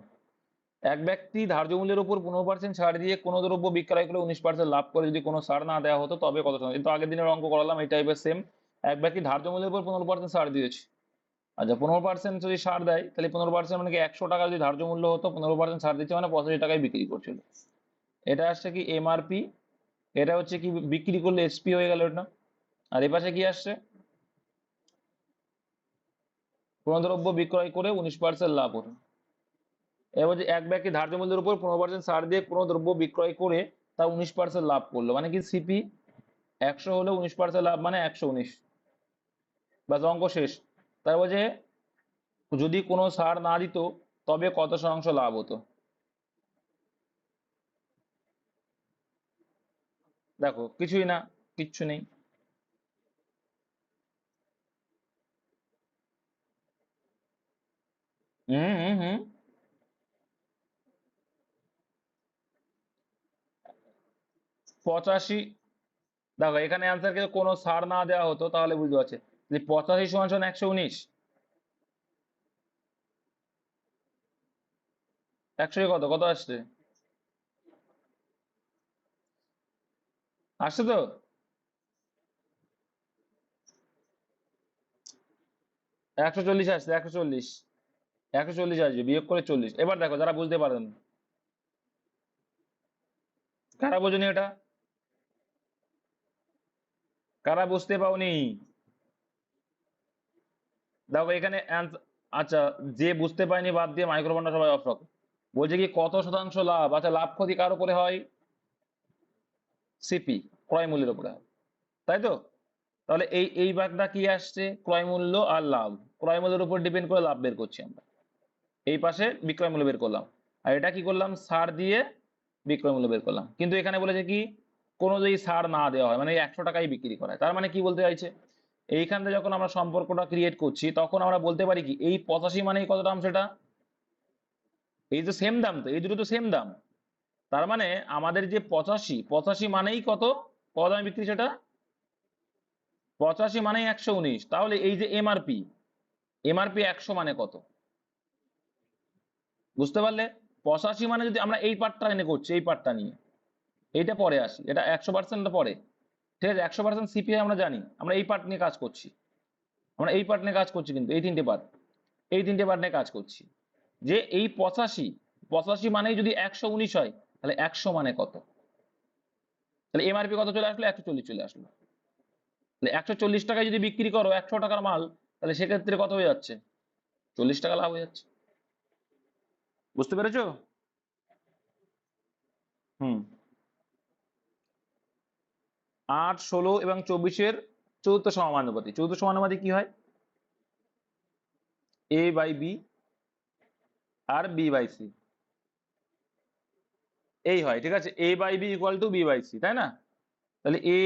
এক ব্যক্তি ধার্য মূল্যের উপর 15% ছাড় দিয়ে কোনো দ্রব্য বিক্রয় করে 19% লাভ করে, যদি কোনো ছাড় না দেওয়া হতো তবে কত শতাংশ? কিন্তু আগের দিনের অঙ্ক করালাম এই টাইপের সেম। এক ব্যক্তি ধার্য মূল্যের উপর 15% ছাড় দিয়েছে। আচ্ছা, 15% যদি ছাড় দেয়, তাহলে 15% মানে কি 100 টাকা যদি ধার্য মূল্য হতো, 15% ছাড় দিচ্ছে মানে 85 টাকায় বিক্রি করছিল। এটা আসছে কি MRP, এটা হচ্ছে কি বিক্রি করলে SP হয়ে গেল এটা। আর এ পাশে কি আসছে, কোনো দ্রব্য বিক্রয় করে 19% লাভ হতো। এবার যে এক ব্যক্তি ধার্য মূল্যের উপর 15% ছাড় দিয়ে কোনো দ্রব্য বিক্রয় করে তা 19% লাভ করলো, মানে কি CP 100 হলে 19% লাভ মানে 119। ব্যাস, অঙ্ক শেষ। তারপর যে যদি কোনো ছাড় না দিত তবে কত শতাংশ লাভ হতো? দেখো কিছুই না, কিচ্ছু নেই। হুম হুম হুম 85। দেখো এখানে অ্যান্সার কে কোনো ছাড় না দেওয়া হতো তাহলে বুঝতে পারছে যে 85 সমান সমান 119। 100 কত কত আসছে? আসছে তো? 140 আসছে, 140। 140 আসবে, বিয়োগ করে 40। এবার দেখো যারা বুঝতে পারেন, কারা বোঝেনি এটা, কারা বুঝতে পাওনি? দেখো এখানে আচ্ছা, যে বুঝতে পারেনি বাদ দিয়ে মাইক্রোফোনটা সবাই অফ রাখো। বলছে কি কত শতাংশ লাভ, আচ্ছা লাভ ক্ষতি কার উপরে হয়? CP, ক্রয় মূল্যের উপরে হয়, তাই তো? তাহলে এই ভাগটা কি আসছে, ক্রয় মূল্য আর লাভ। ক্রয় মূল্যের উপর ডিপেন্ড করে লাভ বের করছি আমরা, এই পাশে বিক্রয় মূল্য বের করলাম, আর এটা কি করলাম, ছাড় দিয়ে বিক্রয় মূল্য বের করলাম। কিন্তু এখানে বলেছে কি কোনো যদি ছাড় না দেওয়া হয়, মানে 100 টাকায় বিক্রি করা হয়, তার মানে কি বলতে চাইছে, এইখান থেকে যখন আমরা সম্পর্কটা ক্রিয়েট করছি তখন আমরা বলতে পারি কি এই 85 মানেই কত দাম সেটা, এই যে সেম দাম, তো এই দুটো তো সেম দাম। তার মানে আমাদের যে 85 মানেই কত, কত দামে বিক্রি সেটা, 85 মানেই 119। তাহলে এই যে MRP, MRP 100 মানে কত, বুঝতে পারলে? 85 মানে যদি আমরা এই পার্টটা এনে করছি, এই পার্টটা নিয়ে, এইটা পরে আসি, এটা 100% পরে। ঠিক আছে, 100% সিপিআই আমরা জানি, আমরা এই পার্ট নিয়ে কাজ করছি, আমরা এই পার্ট নিয়ে কাজ করছি, কিন্তু এই তিনটে পার্ট নিয়ে কাজ করছি। যে এই 85 মানেই যদি 119 হয়, তাহলে 100 মানে কত? তাহলে এমআরপি কত চলে আসলো? 140 চলে আসলো। তাহলে 140 টাকায় যদি বিক্রি করো 100 টাকার মাল, তাহলে সেক্ষেত্রে কত হয়ে যাচ্ছে? 40 টাকা লাভ হয়ে যাচ্ছে। বুঝতে পেরেছো? হুম। 8, 16 এবং 24-এর চতুর্থ সমানুপাতিক। চতুর্থ সমানুপাতিক কি হয়? এ বাই বি আর বি বাই সি, এই হয়। ঠিক আছে, a by b equal to b by c, তাই না? তাহলে এ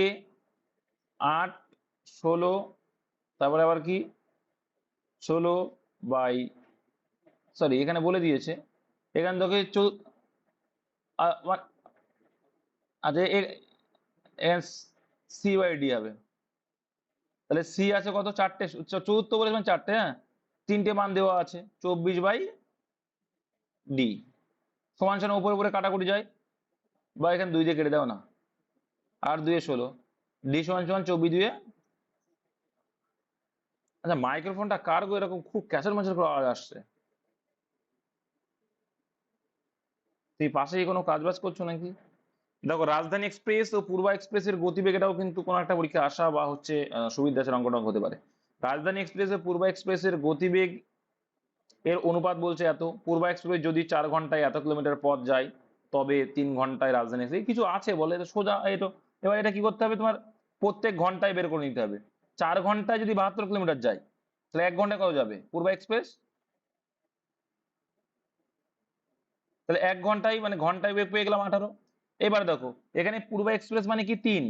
8, 16, তারপরে আবার কি 16 বাই, সরি এখানে বলে দিয়েছে, এখান থেকে আচ্ছা সি বাই ডি হবে। তাহলে সি আছে কত? 4টে, চতুর্থ বলেছিলাম 4টে, হ্যাঁ 3টে মান দেওয়া আছে, 24 বাই ডি সমান সমান উপরে উপরে কাটাকুটি যায়, বা এখানে 2 দিয়ে কেটে দাও না, আর 2 এ 16, ডি সমান সমান 24 2 এ। আচ্ছা মাইক্রোফোনটা কার গো এরকম খুব ক্যাচের ম্যাচের করে আওয়াজ আসছে? তুই পাশেই কোনো কাজ বাজ করছো নাকি? দেখো, রাজধানী এক্সপ্রেস ও পূর্বা এক্সপ্রেসের গতিবেগ, এটাও কিন্তু কোনো একটা পরীক্ষা আসা বা হচ্ছে সুবিধা আছে, অঙ্কটা হতে পারে। রাজধানী এক্সপ্রেস ও পূর্বা এক্সপ্রেসের গতিবেগ এর অনুপাত বলছে এত। পূর্বা এক্সপ্রেস যদি 4 ঘন্টায় এত কিলোমিটার পথ যায়, তবে 3 ঘন্টায় রাজধানী এক্সপ্রেস, কিছু আছে বলে, এটা সোজা এটা। এবার এটা কি করতে হবে তোমার? প্রত্যেক ঘন্টায় বের করে নিতে হবে। 4 ঘন্টায় যদি 72 কিলোমিটার যায়, তাহলে 1 ঘন্টায় কত যাবে পূর্বা এক্সপ্রেস? তাহলে 1 ঘন্টায় মানে ঘন্টায় বেগ পেয়ে গেলাম 18। এবার দেখো, এখানে পূর্বা এক্সপ্রেস মানে কি 3,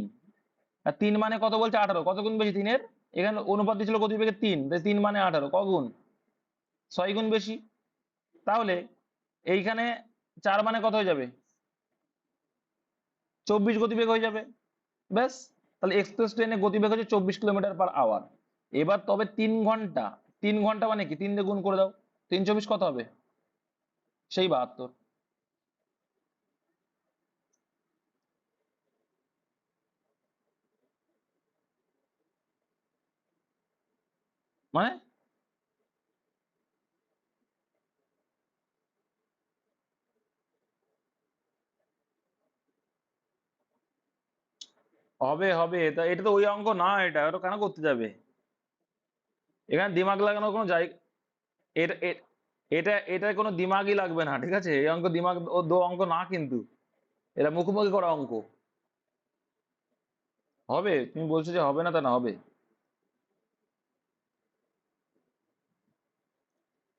আর 3 মানে কত বলছে? 18। কত গুণ বেশি 3-এর? এখানে অনুপাত দিয়েছিল গতিবেগের 3, তাই 3 মানে 18, ক গুণ? 6 গুণ বেশি। তাহলে এইখানে 4 মানে কত হয়ে যাবে? 24 গতিবেগ হয়ে যাবে, ব্যাস। তাহলে এক্সপ্রেস ট্রেনের গতিবেগ হচ্ছে 24 কিলোমিটার/আওয়ার। এবার তবে 3 ঘন্টা, 3 ঘন্টা মানে কি 3 দিয়ে গুণ করে দাও, 3 24 কত হবে? সেই 72। মানে হবে হবে, তা এটা তো ওই অঙ্ক না, এটা ওটা কেন করতে যাবে? এখানে দিমাগ লাগানোর কোনো জায়গা, এটা এটা এটা কোনো দিমাগই লাগবে না, ঠিক আছে? এই অঙ্ক দিমাগ ও দো অঙ্ক না কিন্তু, এটা মুখোমুখি করা অঙ্ক। হবে, তুমি বলছো যে হবে না, তা না, হবে।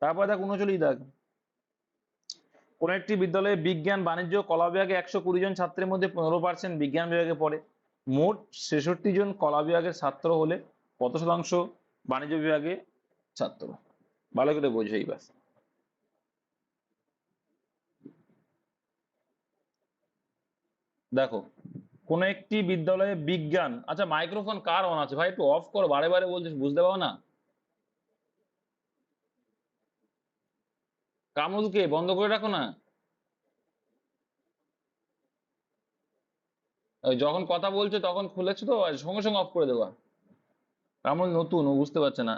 তারপর দেখ 39 দেখ, কোন একটি বিদ্যালয়ে বিজ্ঞান, বাণিজ্য, কলা বিভাগে 120 জন ছাত্রের মধ্যে 15% বিজ্ঞান বিভাগে পড়ে। মোট 66 জন কলা বিভাগের ছাত্র হলে কত শতাংশ বাণিজ্য বিভাগে ছাত্র? ভালো করে বোঝো এইবার। দেখো, কোন একটি বিদ্যালয়ে বিজ্ঞান, আচ্ছা মাইক্রোফোন কার অন আছে ভাই? একটু অফ করো, বারে বারে বলছিস, বুঝতে পারো না? কামরুলকে বন্ধ করে রাখো না। ওই যখন কথা বলছো তখন খুলেছো তো, আর সঙ্গে সঙ্গে অফ করে দেওয়া। কামরুল নতুন, ও বুঝতে পারছে না।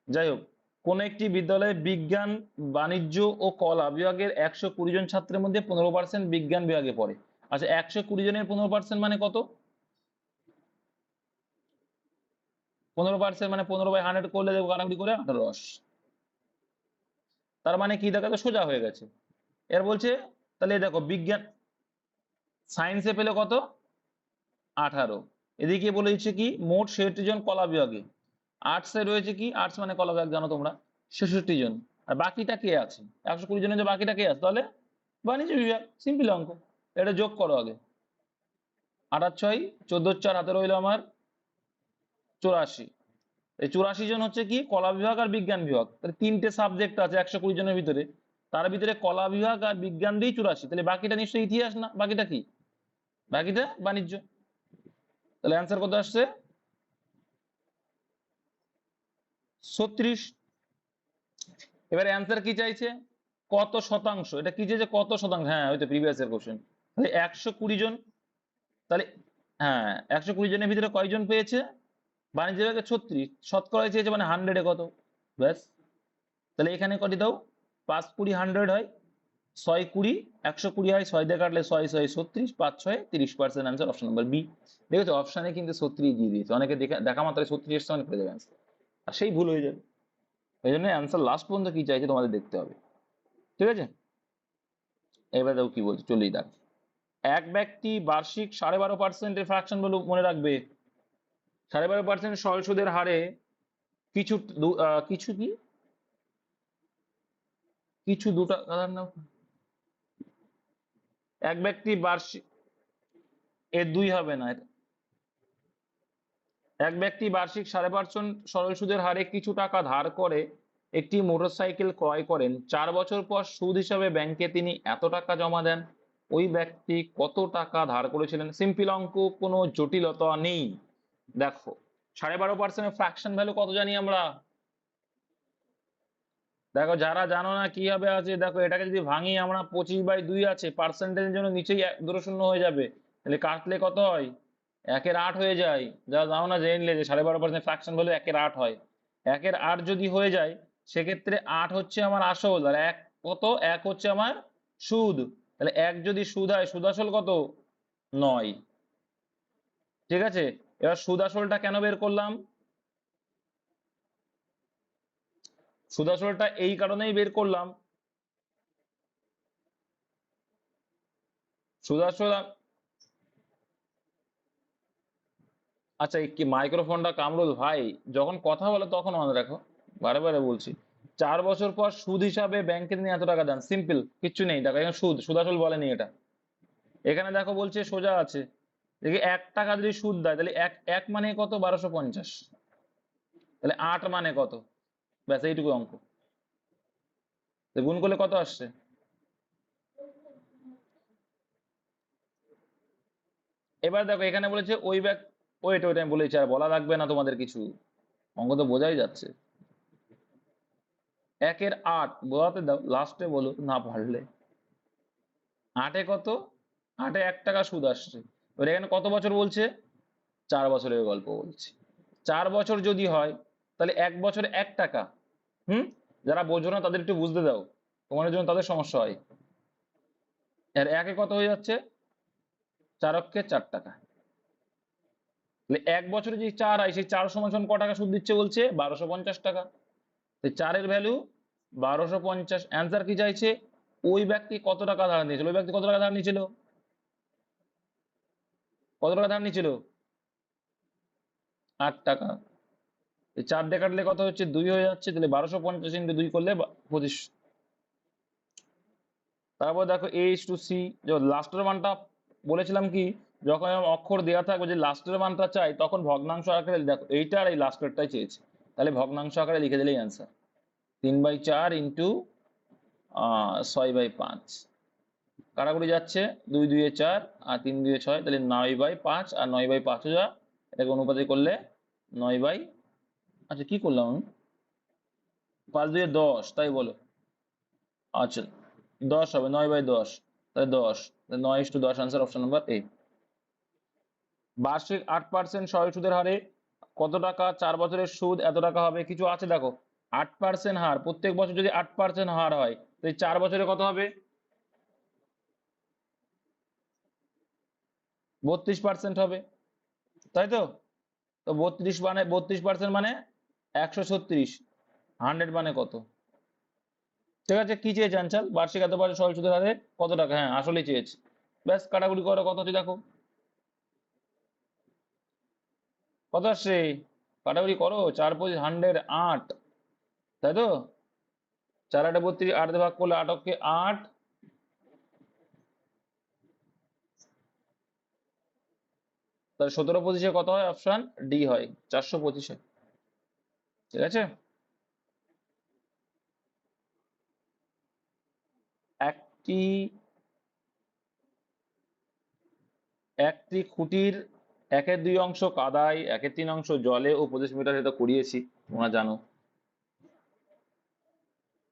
যাই হোক, কোন একটি বিদ্যালয়ে বিজ্ঞান, বাণিজ্য ও কলা বিভাগের 120 জন ছাত্রের মধ্যে 15% বিজ্ঞান বিভাগে পড়ে। আচ্ছা 120 জনের 15% মানে কত? 15% মানে 15/100 করলে দেবো কাটাকুটি করে 18। তার মানে কি দেখা, তো সোজা হয়ে গেছে। এর বলছে, তাহলে দেখো বিজ্ঞান সায়েন্সে পেলে কত? 18। এদিকে বলে দিচ্ছে কি মোট 66 জন কলা বিভাগে। আর্টসে রয়েছে কি, আর্টস মানে কলা বিভাগ জানো তোমরা, 66 জন। আর বাকিটা কে আছে? 120 জনের যে বাকিটা কে আছে, তাহলে বাণিজ্য বিভাগ। সিম্পল অঙ্ক। এটা যোগ করো আগে, 8 6 14 4 হাতে রইলো আমার 84। এই 84 জন হচ্ছে কি কলা বিভাগ আর বিজ্ঞান বিভাগ, তাহলে 3টে সাবজেক্ট আছে 120 জনের ভিতরে, তার ভিতরে কলা বিভাগ আর বিজ্ঞান দিয়েই 84, তাহলে বাকিটা নিশ্চয়ই ইতিহাস না, বাকিটা কি? বাকিটা বাণিজ্য। তাহলে অ্যান্সার কত আসছে? 36। এবারে অ্যান্সার কি চাইছে? কত শতাংশ, এটা কি চাইছে? কত শতাংশ, হ্যাঁ ওই তো প্রিভিয়াস ইয়ার কোশ্চেন। তাহলে 120 জন, তাহলে হ্যাঁ, 120 জনের ভিতরে কয়জন পেয়েছে? বাণিজ্য বিভাগে 36, শতকরা চেয়েছে মানে 100-এ কত, ব্যাস। তাহলে এখানে কটি দাও, 5 20 100 হয়, 6 20 120 হয়, 6 দিয়ে কাটলে 6 6 36, 5 6 30%। Answer option number B. দেখেছো অপশনে কিন্তু 36 দিয়ে দিয়েছে, অনেকে দেখা মাত্র 36 এর সঙ্গে করে দেবে answer। আর সেই ভুল হয়ে যাবে। এই জন্য অ্যান্সার লাস্ট পর্যন্ত কি চাইছে তোমাদের দেখতে হবে, ঠিক আছে। এবার দেখো কি বলছে, চলেই দেখ। এক ব্যক্তি বার্ষিক 12.5% ফ্র্যাকশন বলে মনে রাখবে। 12.5% সরল সুদের হারে কিছু কিছু কি কিছু দুটা নাম। এক ব্যক্তি বার্ষিক, এর দুই হবে না, এক ব্যক্তি বার্ষিক 5.5% সরল সুদের হারে কিছু টাকা ধার করে একটি মোটরসাইকেল ক্রয় করেন। 4 বছর পর সুদ হিসাবে ব্যাংকে তিনি এত টাকা জমা দেন। ওই ব্যক্তি কত টাকা ধার করেছিলেন? সিম্পল অঙ্ক, কোনো জটিলতা নেই। দেখো 12.5% ফ্র্যাকশন ভ্যালু কত জানি আমরা? দেখো যারা জানো না কিভাবে আছে, দেখো এটাকে যদি ভাঙি আমরা, 25/2 আছে, পার্সেন্টেজের জন্য নিচেই দুটো শূন্য হয়ে যাবে, তাহলে কাটলে কত হয়? 1/8 হয়ে যায়। যারা জানো না জেনে নিলে যে 12.5% ফ্র্যাকশন ভ্যালু 1/8 হয়। 1/8 যদি হয়ে যায়, সেক্ষেত্রে 8 হচ্ছে আমার আসল, আর এক কত, 1 হচ্ছে আমার সুদ। তাহলে 1 যদি সুদ হয়, সুদ আসল কত? 9। ঠিক আছে, এবার সুদ আসলটা কেন বের করলাম? সুদ আসলটা এই কারণেই বের করলাম, সুদ আসল। আচ্ছা, এই কি মাইক্রোফোনটা কামরুল ভাই, যখন কথা বলে তখন মনে রাখো, বারে বারে বলছি। 4 বছর পর সুদ হিসাবে ব্যাংকে নিয়ে এত টাকা দেন, সিম্পল, কিচ্ছু নেই, দেখো এখানে সুদ, সুদ আসল বলেনি এটা। এখানে দেখো বলছে সোজা আছে, দেখি 1 টাকা যদি সুদ দেয়, তাহলে এক এক মানে কত? 1250। তাহলে 8 মানে কত? ব্যাস এইটুকু অঙ্ক। তো গুণ করলে কত আসছে? এবার দেখো এখানে বলেছে ওই ওইটা ওইটা আমি বলেছি, আর বলা লাগবে না তোমাদের কিছু, অঙ্ক তো বোঝাই যাচ্ছে। 1/8 বোঝাতে দাও, লাস্টে বলো না পারলে। 8-এ কত? 8-এ 1 টাকা সুদ আসছে। এবার এখানে কত বছর বলছে? 4 বছরের গল্প বলছে। 4 বছর যদি হয়, তাহলে 1 বছরে 1 টাকা। হুম, যারা বোঝো না তাদের একটু বুঝতে দাও, তোমাদের জন্য তাদের সমস্যা হয়। আর 1-এ কত হয়ে যাচ্ছে? 4 4 টাকা। তাহলে 1 বছরে যদি 4 হয়, সেই 4 সমান সমান ক টাকা সুদ দিচ্ছে বলছে? 1250 টাকা। 4-এর ভ্যালু 1250। অ্যান্সার কি চাইছে? ওই ব্যক্তি কত টাকা ধার নিয়েছিল, ওই ব্যক্তি কত টাকা ধার নিয়েছিল? কত টাকা ধার নিয়েছিল? 8 টাকা। 4 দিয়ে কাটলে কত হচ্ছে? 2 হয়ে যাচ্ছে, তাহলে 1250 ইন্টু 2 করলে 25। তারপর দেখো A:C, লাস্টের মানটা বলেছিলাম কি, যখন এরকম অক্ষর দেওয়া থাকবে যে লাস্টের মানটা চাই, তখন ভগ্নাংশ আকারে দেখো, এইটা আর এই লাস্টেরটাই চেয়েছে, তাহলে ভগ্নাংশ আকারে লিখে দিলেই অ্যান্সার। 3/4 ইন্টু 6/5, কাটাকুটি যাচ্ছে, 2 2 এ 4 আর 3 2 এ 6, তাহলে 9/5, আর 9/5 যা, এটাকে অনুপাতে করলে 9 আচ্ছা কি করলাম আমি, 5 2 এ 10, তাই বলো। আচ্ছা 10 হবে, 9/10, তাহলে 10, 9:10, আনসার অপশন নাম্বার এ। বার্ষিক 8% সরল সুদের হারে কত টাকা? 4 বছরের সুদ এত টাকা হবে, কিছু আছে দেখো। 8% হার, প্রত্যেক বছর যদি 8% হার হয়, তো 4 বছরে কত হবে? 32% হবে, তাই তো? তো 32% মানে 136, 100 মানে কত? ঠিক আছে, কি চেয়েছে অ্যান্সার? বার্ষিক এত পারে সরল সুদের হারে কত টাকা, হ্যাঁ আসলেই চেয়েছে। ব্যাস, কাটাকুটি করো, কত হচ্ছে দেখো, কত আসছে? কাটাকুটি করো, 4 25 100, 8, তাই তো? 4 8 32, 8 দিয়ে ভাগ করলে 8 অক্ষে 8, তাহলে 17 25 কত হয়? অপশন ডি হয়, 425। ঠিক আছে। একটি একটি খুঁটির 1/2 অংশ কাদায়, 1/3 অংশ জলে ও 25 মিটার, এটা করিয়েছি, তোমরা জানো।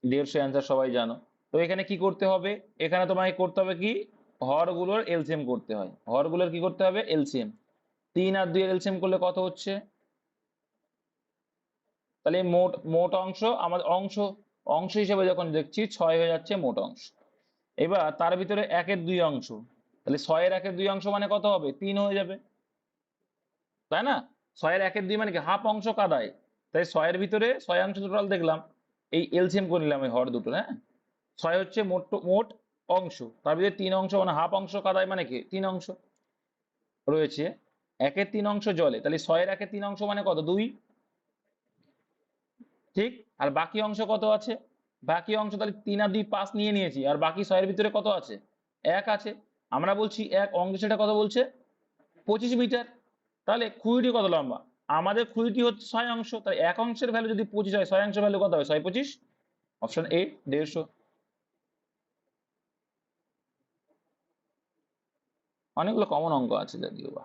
150 অ্যান্সার সবাই জানো। তো এখানে কি করতে হবে? এখানে তোমাকে করতে হবে কি, হরগুলোর এলসিএম করতে হয়, হরগুলোর কি করতে হবে? এলসিএম। 3 আর 2 এর এলসিএম করলে কত হচ্ছে? তাহলে মোট মোট অংশ আমাদের অংশ অংশ হিসেবে যখন দেখছি 6 হয়ে যাচ্ছে মোট অংশ। এবার তার ভিতরে 1 এর 2 অংশ, তাহলে 6 এর 1 এর 2 অংশ মানে কত হবে? 3 হয়ে যাবে, তাই না? 6 এর 1 এর 2 মানে কি হাফ অংশ কাদায়, তাই 6 এর ভিতরে 6 অংশ টোটাল দেখলাম, এই এলসিএম করে নিলাম এই হর দুটো। হ্যাঁ, 6 হচ্ছে মোট মোট অংশ, তার ভিতরে 3 অংশ মানে হাফ অংশ কাদায় মানে কি 3 অংশ রয়েছে, 1 এর 3 অংশ জলে, তাহলে 6 এর 1 এর 3 অংশ মানে কত? 2। ঠিক, আর বাকি অংশ কত আছে? বাকি অংশ তাহলে 3 আর 2 5 নিয়ে নিয়েছি, আর বাকি 6 এর ভিতরে কত আছে? 1 আছে। আমরা বলছি এক অংশ, সেটা কত বলছে? 25 মিটার। তাহলে খুঁড়িটি কত লম্বা? আমাদের খুঁড়িটি হচ্ছে 6 অংশ, তাই এক অংশের ভ্যালু যদি 25 হয়, 6 অংশের ভ্যালু কত হবে? 6 25, অপশন এ 150। অনেকগুলো কমন অঙ্ক আছে যদিও বা,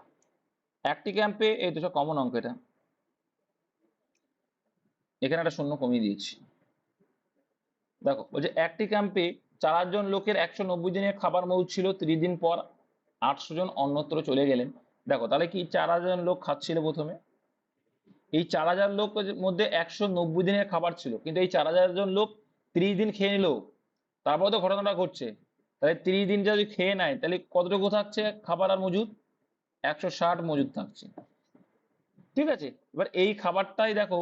একটি ক্যাম্পে এই তো সব কমন অঙ্ক। এটা এখানে একটা শূন্য কমিয়ে দিয়েছি। দেখো বলছে একটি ক্যাম্পে 4 জন লোকের 190 দিনের খাবার মজুদ ছিল, 30 দিন পর 800 জন অন্যত্র চলে গেলেন। দেখো তাহলে কি 4,000 লোক খাচ্ছিল প্রথমে, এই 4,000 লোকের মধ্যে 190 দিনের খাবার ছিল, কিন্তু এই 4,000 জন লোক 30 দিন খেয়ে নিল, তারপর তো ঘটনাটা ঘটছে। তাহলে 30 দিন যদি খেয়ে নেয় তাহলে কতটুকু থাকছে খাবার আর মজুদ? 160 মজুদ থাকছে। ঠিক আছে, এবার এই খাবারটাই দেখো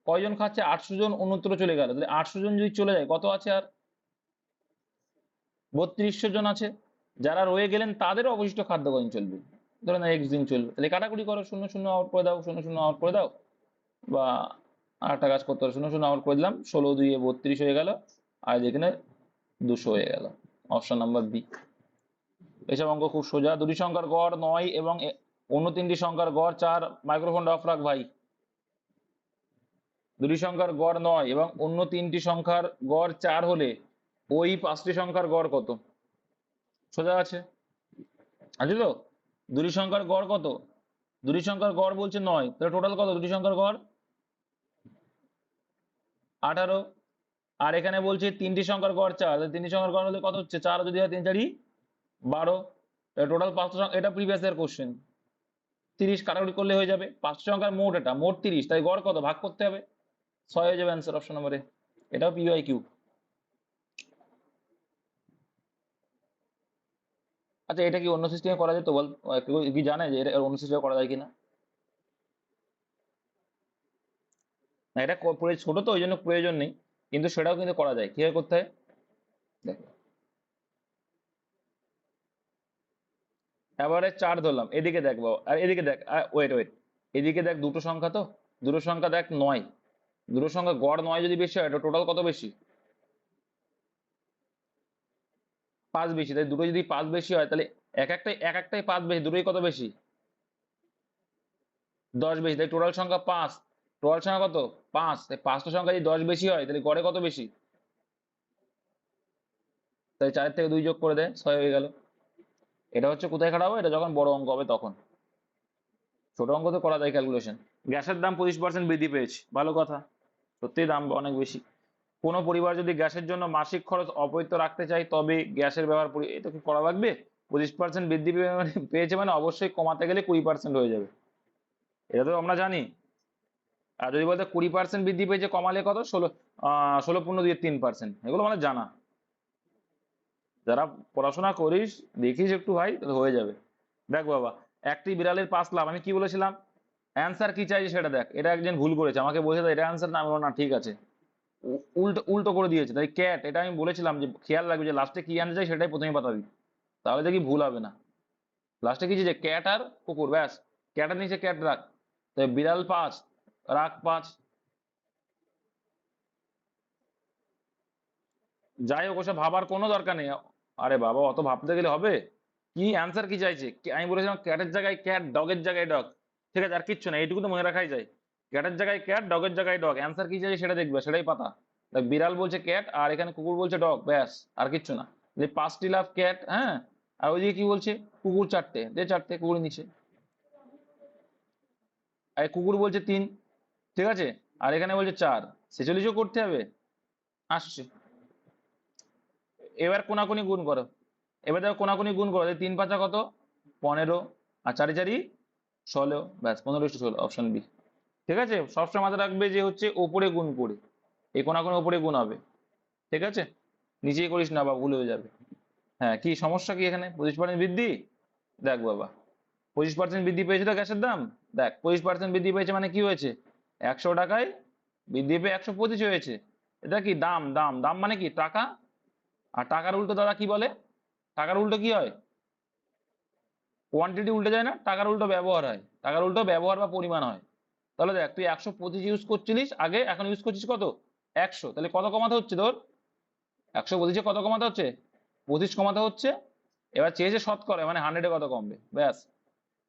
কয়জন খাচ্ছে? 800 জন অন্যত্র চলে গেল, তাহলে 800 জন যদি চলে যায় কত আছে আর? 3200 জন আছে। যারা রয়ে গেলেন তাদের অবশিষ্ট খাদ্য কদিন চলবে? ধরে না এক্স দিন চলবে, তাহলে কাটাকুটি করো, শূন্য শূন্য আউট করে দাও, শূন্য শূন্য আউট করে দাও, বা আর একটা কাজ করতে হবে, শূন্য শূন্য আউট করে দিলাম, 16 2 32 হয়ে গেল, আর যেখানে 200 হয়ে গেল, অপশন নাম্বার বি। এসব অঙ্ক খুব সোজা। দুটি সংখ্যার গড় 9 এবং অন্য তিনটি সংখ্যার গড় 4, মাইক্রোফোনটা অফ রাখ ভাই। দুটি সংখ্যার গড় 9 এবং অন্য তিনটি সংখ্যার গড় 4 হলে ওই 5টি সংখ্যার গড় কত? সোজা আছে, আছে তো? দুটি সংখ্যার গড় কত? দুটি সংখ্যার গড় বলছে 9, তাহলে টোটাল কত দুটি সংখ্যার গড়? 18। আর এখানে বলছে তিনটি সংখ্যার গড় 4, তাহলে তিনটি সংখ্যার গড় হলে কত হচ্ছে? 4 যদি হয় 3 4 12, টোটাল 5টা সংখ্যা। এটা প্রিভিয়াস ইয়ার কোশ্চেন, 30 কাটাকুটি করলে হয়ে যাবে। 5টা সংখ্যার মোট, এটা মোট 30, তাই গড় কত ভাগ করতে হবে? 6 হয়ে যাবে অ্যান্সার, অপশন নম্বরে। এটাও পিওয়াই কিউ। আচ্ছা এটা কি অন্য সিস্টেমে করা যেত বল? কেউ কি জানে যে এটা অন্য সিস্টেমে করা যায় কিনা? না এটা পুরো ছোট তো ওই জন্য প্রয়োজন নেই, কিন্তু সেটাও কিন্তু করা যায়। কিভাবে করতে হয় দেখো, এবারে 4 ধরলাম, এদিকে দেখ বাবা, আর এদিকে দেখ, ওয়েট ওয়েট, এদিকে দেখ দুটো সংখ্যা, তো দুটো সংখ্যা দেখ 9, দুটো সংখ্যা গড় 9 যদি বেশি হয়, এটা টোটাল কত বেশি? 5 বেশি, তাই দুটো যদি 5 বেশি হয় তাহলে এক একটাই 5 বেশি, দুটোই কত বেশি? 10 বেশি, তাই টোটাল সংখ্যা 5। টোটাল সংখ্যা কত? 5, তাই 5টা সংখ্যা যদি 10 বেশি হয় তাহলে গড়ে কত বেশি? তাই 4 থেকে 2 যোগ করে দেয়, 6 হয়ে গেল। এটা হচ্ছে কোথায় খারাপ হবে? এটা যখন বড় অঙ্ক হবে তখন। ছোট অঙ্ক তো করা যায় ক্যালকুলেশন। গ্যাসের দাম 25% বৃদ্ধি পেয়েছে, ভালো কথা, সত্যিই দাম অনেক বেশি। কোনো পরিবার যদি গ্যাসের জন্য মাসিক খরচ অপরিত রাখতে চায় তবে গ্যাসের ব্যবহার এটা কি করা লাগবে? 25% বৃদ্ধি পেয়েছে মানে অবশ্যই কমাতে গেলে 20% হয়ে যাবে, এটা তো আমরা জানি। আর যদি বলতে 20% বৃদ্ধি পেয়েছে, কমালে কত? 16.3%, এগুলো মানে জানা। যারা পড়াশোনা করিস দেখিস একটু ভাই, তাহলে হয়ে যাবে। দেখ বাবা, একটি বিড়ালের 5 লাফ, আমি কি বলেছিলাম? অ্যান্সার কি চাইছে সেটা দেখ। এটা একজন ভুল করেছে, আমাকে বলেছে এটা অ্যান্সার না, আমি বললাম না ঠিক আছে, উল্টো উল্টো করে দিয়েছে। তাই ক্যাট, এটা আমি বলেছিলাম যে খেয়াল রাখবি যে লাস্টে কি আনতে চাই সেটাই প্রথমে পাঠাবি, তাহলে দেখি ভুল হবে না। লাস্টে কি যে ক্যাট আর কুকুর, ব্যাস, ক্যাটের নিচে ক্যাট রাখ, তাই বিড়াল 5 রাখ 5। যাই হোক ওসব ভাবার কোনো দরকার নেই। আরে বাবা অত ভাবতে গেলে হবে? কি অ্যান্সার কি চাইছে? আমি বলেছিলাম ক্যাটের জায়গায় ক্যাট, ডগের জায়গায় ডগ, ঠিক আছে, আর কিচ্ছু না, এইটুকু তো মনে রাখাই যায়। ক্যাটের জায়গায় ক্যাট, ডগের জায়গায় ডগ, অ্যান্সার কি চাইছে সেটা দেখবে, সেটাই পাতা। দেখ বিড়াল বলছে ক্যাট, আর এখানে কুকুর বলছে ডগ, ব্যাস, আর কিচ্ছু না। যে 5টি লাভ ক্যাট, হ্যাঁ, আর ওইদিকে কি বলছে? কুকুর 4টে, যে 4টে কুকুর নিচে, আর কুকুর বলছে 3, ঠিক আছে, আর এখানে বলছে 4, 46ও করতে হবে। আসছে, এবার কোনাকুনি গুণ করো। এবার দেখো কোনাকুনি গুণ করো, 3 5 কত? 15, আর 4 4 16, ব্যাস 15:16, অপশন বি। ঠিক আছে, সবসময় মাথায় রাখবে যে হচ্ছে ওপরে গুণ করে, এই কোনাকুনি ওপরে গুণ হবে। ঠিক আছে, নিচেই করিস না বা ভুল হয়ে যাবে। হ্যাঁ, কি সমস্যা কি এখানে? 25% বৃদ্ধি। দেখ বাবা, 25% বৃদ্ধি পেয়েছে তো গ্যাসের দাম। দেখ 25% বৃদ্ধি পেয়েছে মানে কি হয়েছে, 100 টাকায় বৃদ্ধি পেয়ে 125 হয়েছে। এটা কি দাম, দাম দাম মানে কি টাকা। আর টাকার উল্টো দাদা কি বলে, টাকার উল্টো কি হয়, কোয়ান্টিটি উল্টে যায় না, টাকার উল্টো ব্যবহার হয়, টাকার উল্টো ব্যবহার বা পরিমাণ হয়। তাহলে দেখ তুই 125 ইউজ করছিলিস আগে, এখন ইউজ করছিস কত, 100, তাহলে কত কমাতে হচ্ছে তোর, 125 কত কমাতে হচ্ছে, 25 কমাতে হচ্ছে। এবার চেয়েছে শতকরা মানে 100-এ কত কমবে, ব্যাস।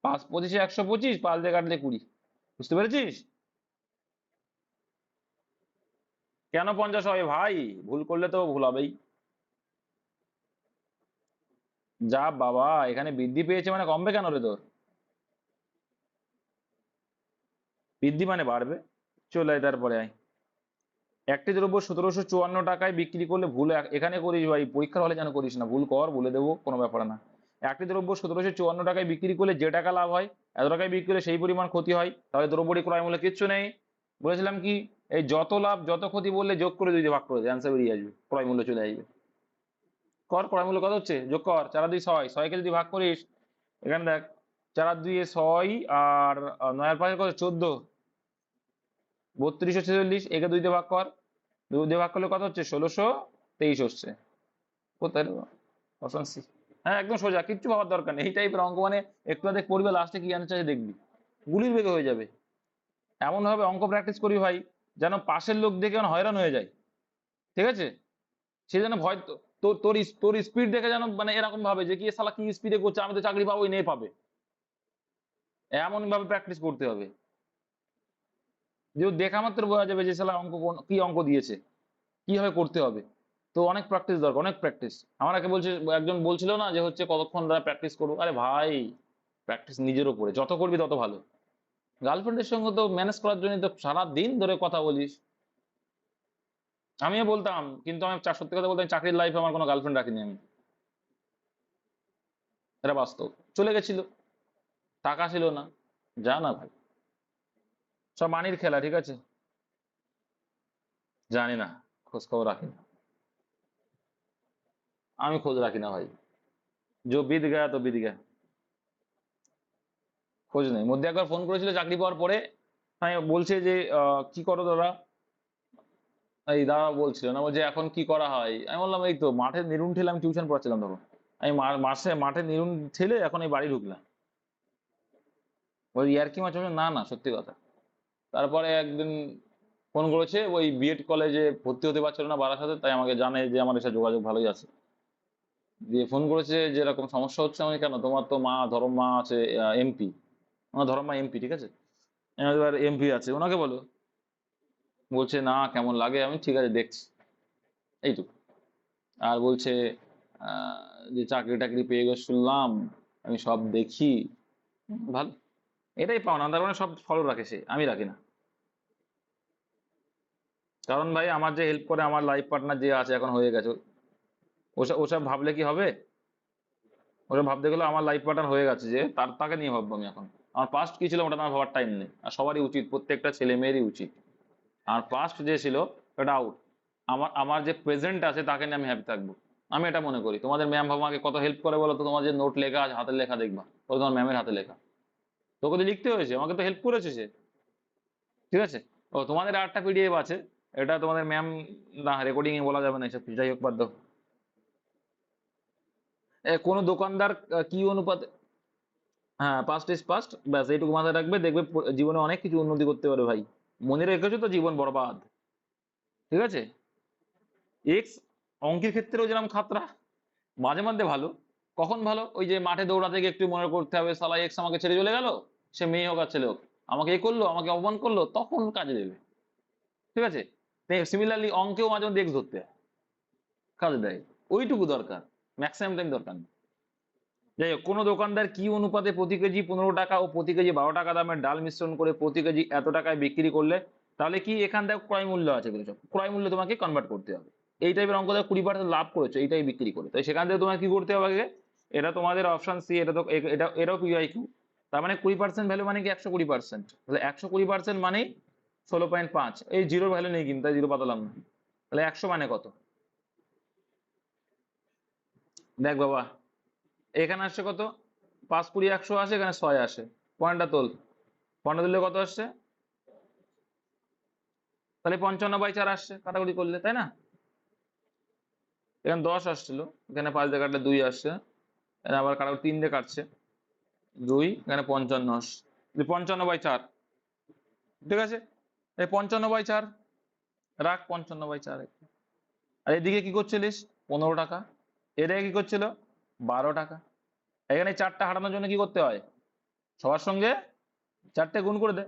5 25-এ 125, 5 দিয়ে কাটলে 20। বুঝতে পেরেছিস? কেন 50 হবে ভাই, ভুল করলে তো ভুল হবেই। যা বাবা, এখানে বৃদ্ধি পেয়েছে মানে কমবে কেন রে তোর, বৃদ্ধি মানে বাড়বে। চলে আয় তারপরে আয়। একটি দ্রব্য 1754 টাকায় বিক্রি করলে, ভুল এখানে করিস ভাই, পরীক্ষার হলে যেন করিস না, ভুল কর বলে দেবো, কোনো ব্যাপার না। একটি দ্রব্য 1754 টাকায় বিক্রি করলে যে টাকা লাভ হয়, এত টাকায় বিক্রি করলে সেই পরিমাণ ক্ষতি হয়, তাহলে দ্রব্যটি ক্রয় মূল্যে কিচ্ছু নেই। বলেছিলাম কি, এই যত লাভ যত ক্ষতি বললে যোগ করে 2 দিয়ে ভাগ করে দে, অ্যান্সার বেরিয়ে আসবে, ক্রয় মূল্য চলে আসবে। কর, ক্রয় মূল্য কত হচ্ছে যোগ কর, 4 আর 2 6, 6কে যদি ভাগ করিস, এখানে দেখ 4 আর 2 6, আর 9 আর 5 কত 14, 3246, একে 2 দিয়ে ভাগ কর, 2 দিয়ে ভাগ করলে কত হচ্ছে 1623 হচ্ছে। কোথায় রে? Option C. হ্যাঁ একদম সোজা, কিচ্ছু ভাবার দরকার নেই, এই টাইপের অঙ্ক মানে একটু আধে পড়বে, লাস্টে কি অ্যান্সার আছে দেখবি, গুলির বেগে হয়ে যাবে। এমন ভাবে অঙ্ক প্র্যাকটিস করি ভাই, যেন পাশের লোক দেখে যেন হয়রান হয়ে যায়। ঠিক আছে, সে যেন ভয়, তোর তোর তোর স্পিড দেখে যেন মানে এরকম ভাবে যে কি এ শালা কি স্পিডে করছে, আমি তো চাকরি পাবোই, নেই পাবে। এমন ভাবে প্র্যাকটিস করতে হবে যে ও দেখা মাত্র বোঝা যাবে যে শালা অঙ্ক কি অঙ্ক দিয়েছে, কিভাবে করতে হবে। তো অনেক প্র্যাকটিস দরকার, অনেক প্র্যাকটিস। আমার আগে বলছে, একজন বলছিল না যে হচ্ছে কতক্ষণ ধরে প্র্যাকটিস করবো, আরে ভাই প্র্যাকটিস নিজের উপরে, যত করবি তত ভালো। গার্লফ্রেন্ডের সঙ্গে তো ম্যানেজ করার জন্য তো সারা দিন ধরে কথা বলিস। আমিও বলতাম, কিন্তু আমি সত্যি কথা বলতে, আমি চাকরির লাইফে আমার কোনো গার্লফ্রেন্ড রাখিনি আমি, এটা বাস্তব। চলে গেছিল, টাকা ছিল না, যা না ভাই, সব মানির খেলা। ঠিক আছে, জানি না, খোঁজ খবর রাখি না, আমি খোঁজ রাখি না ভাই, যে বিদ গয়া তো বিদ গয়া, খোঁজ নেই। মধ্যে একবার ফোন করেছিল চাকরি পাওয়ার পরে, আমি বলছে যে কি করো দাদা, এই দাদা বলছিল না, বলছে এখন কি করা হয়, আমি বললাম এই তো মাঠে নিরুন ঠেলে আমি টিউশন পড়াচ্ছিলাম তখন, আমি মাসে মাঠে নিরুন ঠেলে এখন এই বাড়ি ঢুকলাম। ওই ইয়ার্কি মাছ, না না সত্যি কথা। তারপরে একদিন ফোন করেছে, ওই বিএড কলেজে ভর্তি হতে পারছিল না বারাসাতে, তাই আমাকে জানে যে আমার এসে যোগাযোগ ভালোই আছে, দিয়ে ফোন করেছে যে এরকম সমস্যা হচ্ছে। আমি কেন, তোমার তো মা ধরম মা আছে এমপি, আমার ধরম মা এমপি, ঠিক আছে, এবার এমপি আছে, ওনাকে বলো। বলছে না কেমন লাগে, আমি ঠিক আছে দেখছি, এইটুকু। আর বলছে যে চাকরি টাকরি পেয়ে গেছে শুনলাম, আমি সব দেখি। ভালো, এটাই পাওনা, তার মানে সব ফলো রাখে সে, আমি রাখি না। কারণ ভাই আমার যে হেল্প করে, আমার লাইফ পার্টনার যে আছে এখন হয়ে গেছে, ওসব ওসব ভাবলে কি হবে, ওসব ভাবতে গেলে আমার লাইফ পার্টনার হয়ে গেছে যে, তাকে নিয়ে ভাববো আমি এখন। আমার পাস্ট কি ছিল ওটা আমার ভাবার টাইম নেই, আর সবারই উচিত, প্রত্যেকটা ছেলে মেয়েরই উচিত। আর পাস্ট যে ছিল এটা আউট, আমার আমার যে প্রেজেন্ট আছে তাকে নিয়ে আমি হ্যাপি থাকবো। আমি এটা মনে করি। তোমাদের ম্যাম আমাকে কত হেল্প করে বলো তো, তোমার যে নোট লেখা আছে হাতের লেখা দেখবা, ও তোমার ম্যামের হাতে লেখা, তোকে তো লিখতে হয়েছে, আমাকে তো হেল্প করেছে সে। ঠিক আছে, ও তোমাদের আরেকটা পিডিএফ আছে, এটা তোমাদের ম্যাম, না রেকর্ডিং এ বলা যাবে না এসব, যাই হোক বাদ দাও। কোনো দোকানদার কি অনুপাতে, হ্যাঁ পাস্ট ইজ পাস্ট, ব্যাস এইটুকু মাথায় রাখবে, দেখবে জীবনে অনেক কিছু উন্নতি করতে পারে ভাই। মনে রেখেছো তো, জীবন বরবাদ। ঠিক আছে, এক্স অঙ্কের ক্ষেত্রেও যেরকম খাতরা, মাঝে মধ্যে ভালো। কখন ভালো, ওই যে মাঠে দৌড়াতে গিয়ে একটু মনে করতে হবে, সালা এক্স আমাকে ছেড়ে চলে গেল, সে মেয়ে হোক আর ছেলে হোক, আমাকে এ করলো, আমাকে অপমান করলো, তখন কাজে দেবে। ঠিক আছে, সিমিলারলি অঙ্কেও মাঝে মধ্যে এক্স ধরতে হয়, কাজে দেয়, ওইটুকু দরকার, ম্যাক্সিমাম টাইম দরকার নেই। যাই হোক, কোনো দোকানদার কি অনুপাতে প্রতি কেজি 15 টাকা ও প্রতি কেজি 12 টাকা দামের ডাল মিশ্রণ করে প্রতি কেজি এত টাকায় বিক্রি করলে, তাহলে কি এখান থেকে ক্রয় মূল্য আছে, এগুলো সব ক্রয় মূল্য তোমাকে কনভার্ট করতে হবে। এই টাইপের অঙ্ক থেকে 20% লাভ করেছো, এইটাই বিক্রি করে, তাই সেখান থেকে তোমাকে কি করতে হবে আগে, এটা তোমাদের অপশন সি, এটা তো এটাও পিআইকিউ, তার মানে 20% ভ্যালু মানে কি 120%, তাহলে 120% মানেই 16.5। এই জিরোর ভ্যালু নেই কিন্তু, তাই জিরো পাতালাম না। তাহলে 100 মানে কত? দেখ বাবা, এখানে আসছে কত? 5 20 100 আসে, এখানে 6 আসে। পয়েন্টটা তোল, পয়েন্টটা তুললে কত আসছে? তাহলে 55/4 আসছে কাটাকুটি করলে, তাই না? এখানে 10 আসছিল, এখানে 5 দিয়ে কাটলে 2 আসছে, এখানে আবার কাটাকুটি 3 দিয়ে কাটছে 2, এখানে 55 আসছে। 55/4, ঠিক আছে? এই 55/4 রাখ, 55/4। আর এদিকে কি করছিলিস? 15 টাকা। এদিকে কি করছিল? 12 টাকা। এখানে 4টা হাঁটানোর জন্য কি করতে হয়? সবার সঙ্গে 4টে গুণ করে দে।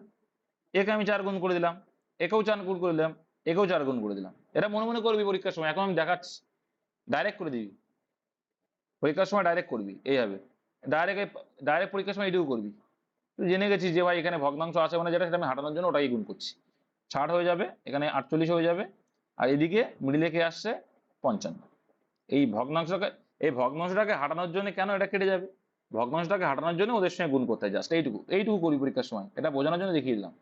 একে আমি 4 গুণ করে দিলাম, একেও 4 গুণ করে দিলাম, একেও 4 গুণ করে দিলাম। এটা মনে মনে করবি পরীক্ষার সময়, এখন আমি দেখাচ্ছি। ডাইরেক্ট করে দিবি পরীক্ষার সময়, ডাইরেক্ট করবি এইভাবে। ডাইরেক্ট ডাইরেক্ট পরীক্ষার সময় এটুকু করবি। তুই জেনে গেছিস যে ভাই এখানে ভগ্নাংশ আছে মানে যেটা, সেটা আমি হাঁটানোর জন্য ওটাই গুণ করছি। 60 হয়ে যাবে, এখানে 48 হয়ে যাবে, আর এদিকে মিডিলে কে আসছে? 55। এই ভগ্নাংশটাকে, এই ভগ্নাংশটাকে হাঁটানোর জন্য কেন এটা কেটে যাবে? ভগ্নাংশটাকে হাঁটানোর জন্য ওদের সঙ্গে গুণ করতে হয়, জাস্ট এইটুকু এইটুকু করি পরীক্ষার সময়, এটা বোঝানোর জন্য দেখিয়ে দিলাম।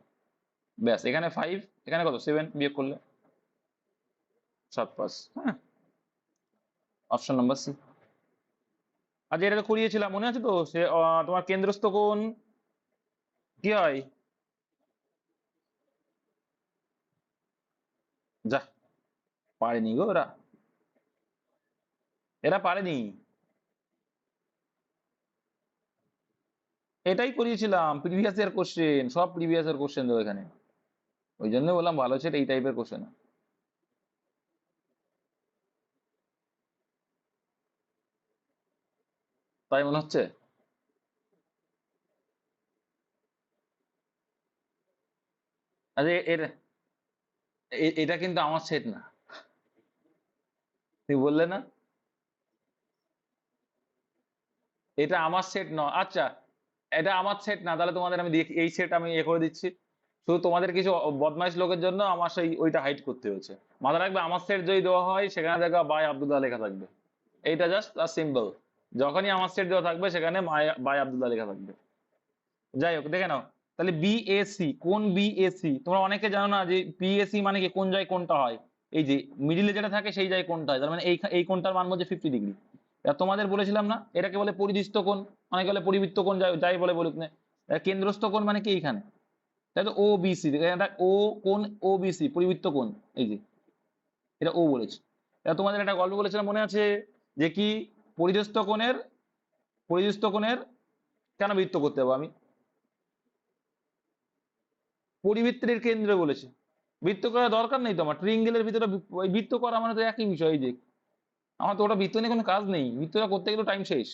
ব্যাস, এখানে 5, এখানে কত? 7, বিয়োগ করলে 7 5। হ্যাঁ, অপশন নাম্বার সি। আজ এটা তো করিয়েছিলাম, মনে আছে তো? সে তোমার কেন্দ্রস্থ কোণ কি হয়? যা, পারেনি গো ওরা, এরা পারেনি। এটাই করিয়েছিলাম, প্রিভিয়াস ইয়ার কোশ্চেন, সব প্রিভিয়াস ইয়ার কোশ্চেন দেবো এখানে। ওই জন্য বললাম ভালো সেটা এই টাইপের কোশ্চেন। তাই মনে হচ্ছে? আরে এটা কিন্তু আমার সেট না, তুই বললে না এটা আমার সেট নয়। আচ্ছা, এটা আমার সেট না, তাহলে তোমাদের আমি এই সেট আমি করে দিচ্ছি। শুধু তোমাদের কিছু বদমাইশ লোকের জন্য আমার সেই ওইটা হাইড করতে হয়েছে। মাথা রাখবে, আমার সেট যদি দেওয়া হয় সেখানে দেখবা বাই আব্দুল্লাহ লেখা থাকবে। এইটা জাস্ট সিম্বল। যখনই আমার সেট দেওয়া থাকবে সেখানে বাই আব্দুল্লাহ লেখা থাকবে। যাই হোক, দেখে নাও। তাহলে বিএসি, কোন বিএসি তোমরা অনেকে জানো না যে বিএসি মানে কি, কোন জায়গায় কোনটা হয়। এই যে মিডিলে যেটা থাকে সেই জায়গায় কোনটা হয়, তার মানে এই কোনটার মান হচ্ছে 50 ডিগ্রি। তোমাদের বলেছিলাম না এটাকে বলে পরিদৃষ্ট কোণ, অনেকে বলে পরিবৃত্ত কোণ, যাই যাই বলে বলুক না। কেন্দ্রস্থ কোণ মানে কি এইখানে, তাই তো? ও বিসি, ও কোণ, ও বিসি পরিবৃত্ত কোণ, এই যে এটা ও বলেছে। তোমাদের একটা গল্প বলেছিলাম মনে আছে, যে কি পরিদৃষ্ট কোণের, পরিদৃষ্ট কোণের কেন বৃত্ত করতে হবে আমি? পরিবৃত্তের কেন্দ্রে বলেছে। বৃত্ত করার দরকার নেই তো আমার, ট্রিঙ্গেলের ভিতরে বৃত্ত করা মানে তো একই বিষয়। এই যে আমার তো ওটা বৃত্ত নিয়ে কোনো কাজ নেই, বৃত্তটা করতে গেলে টাইম শেষ।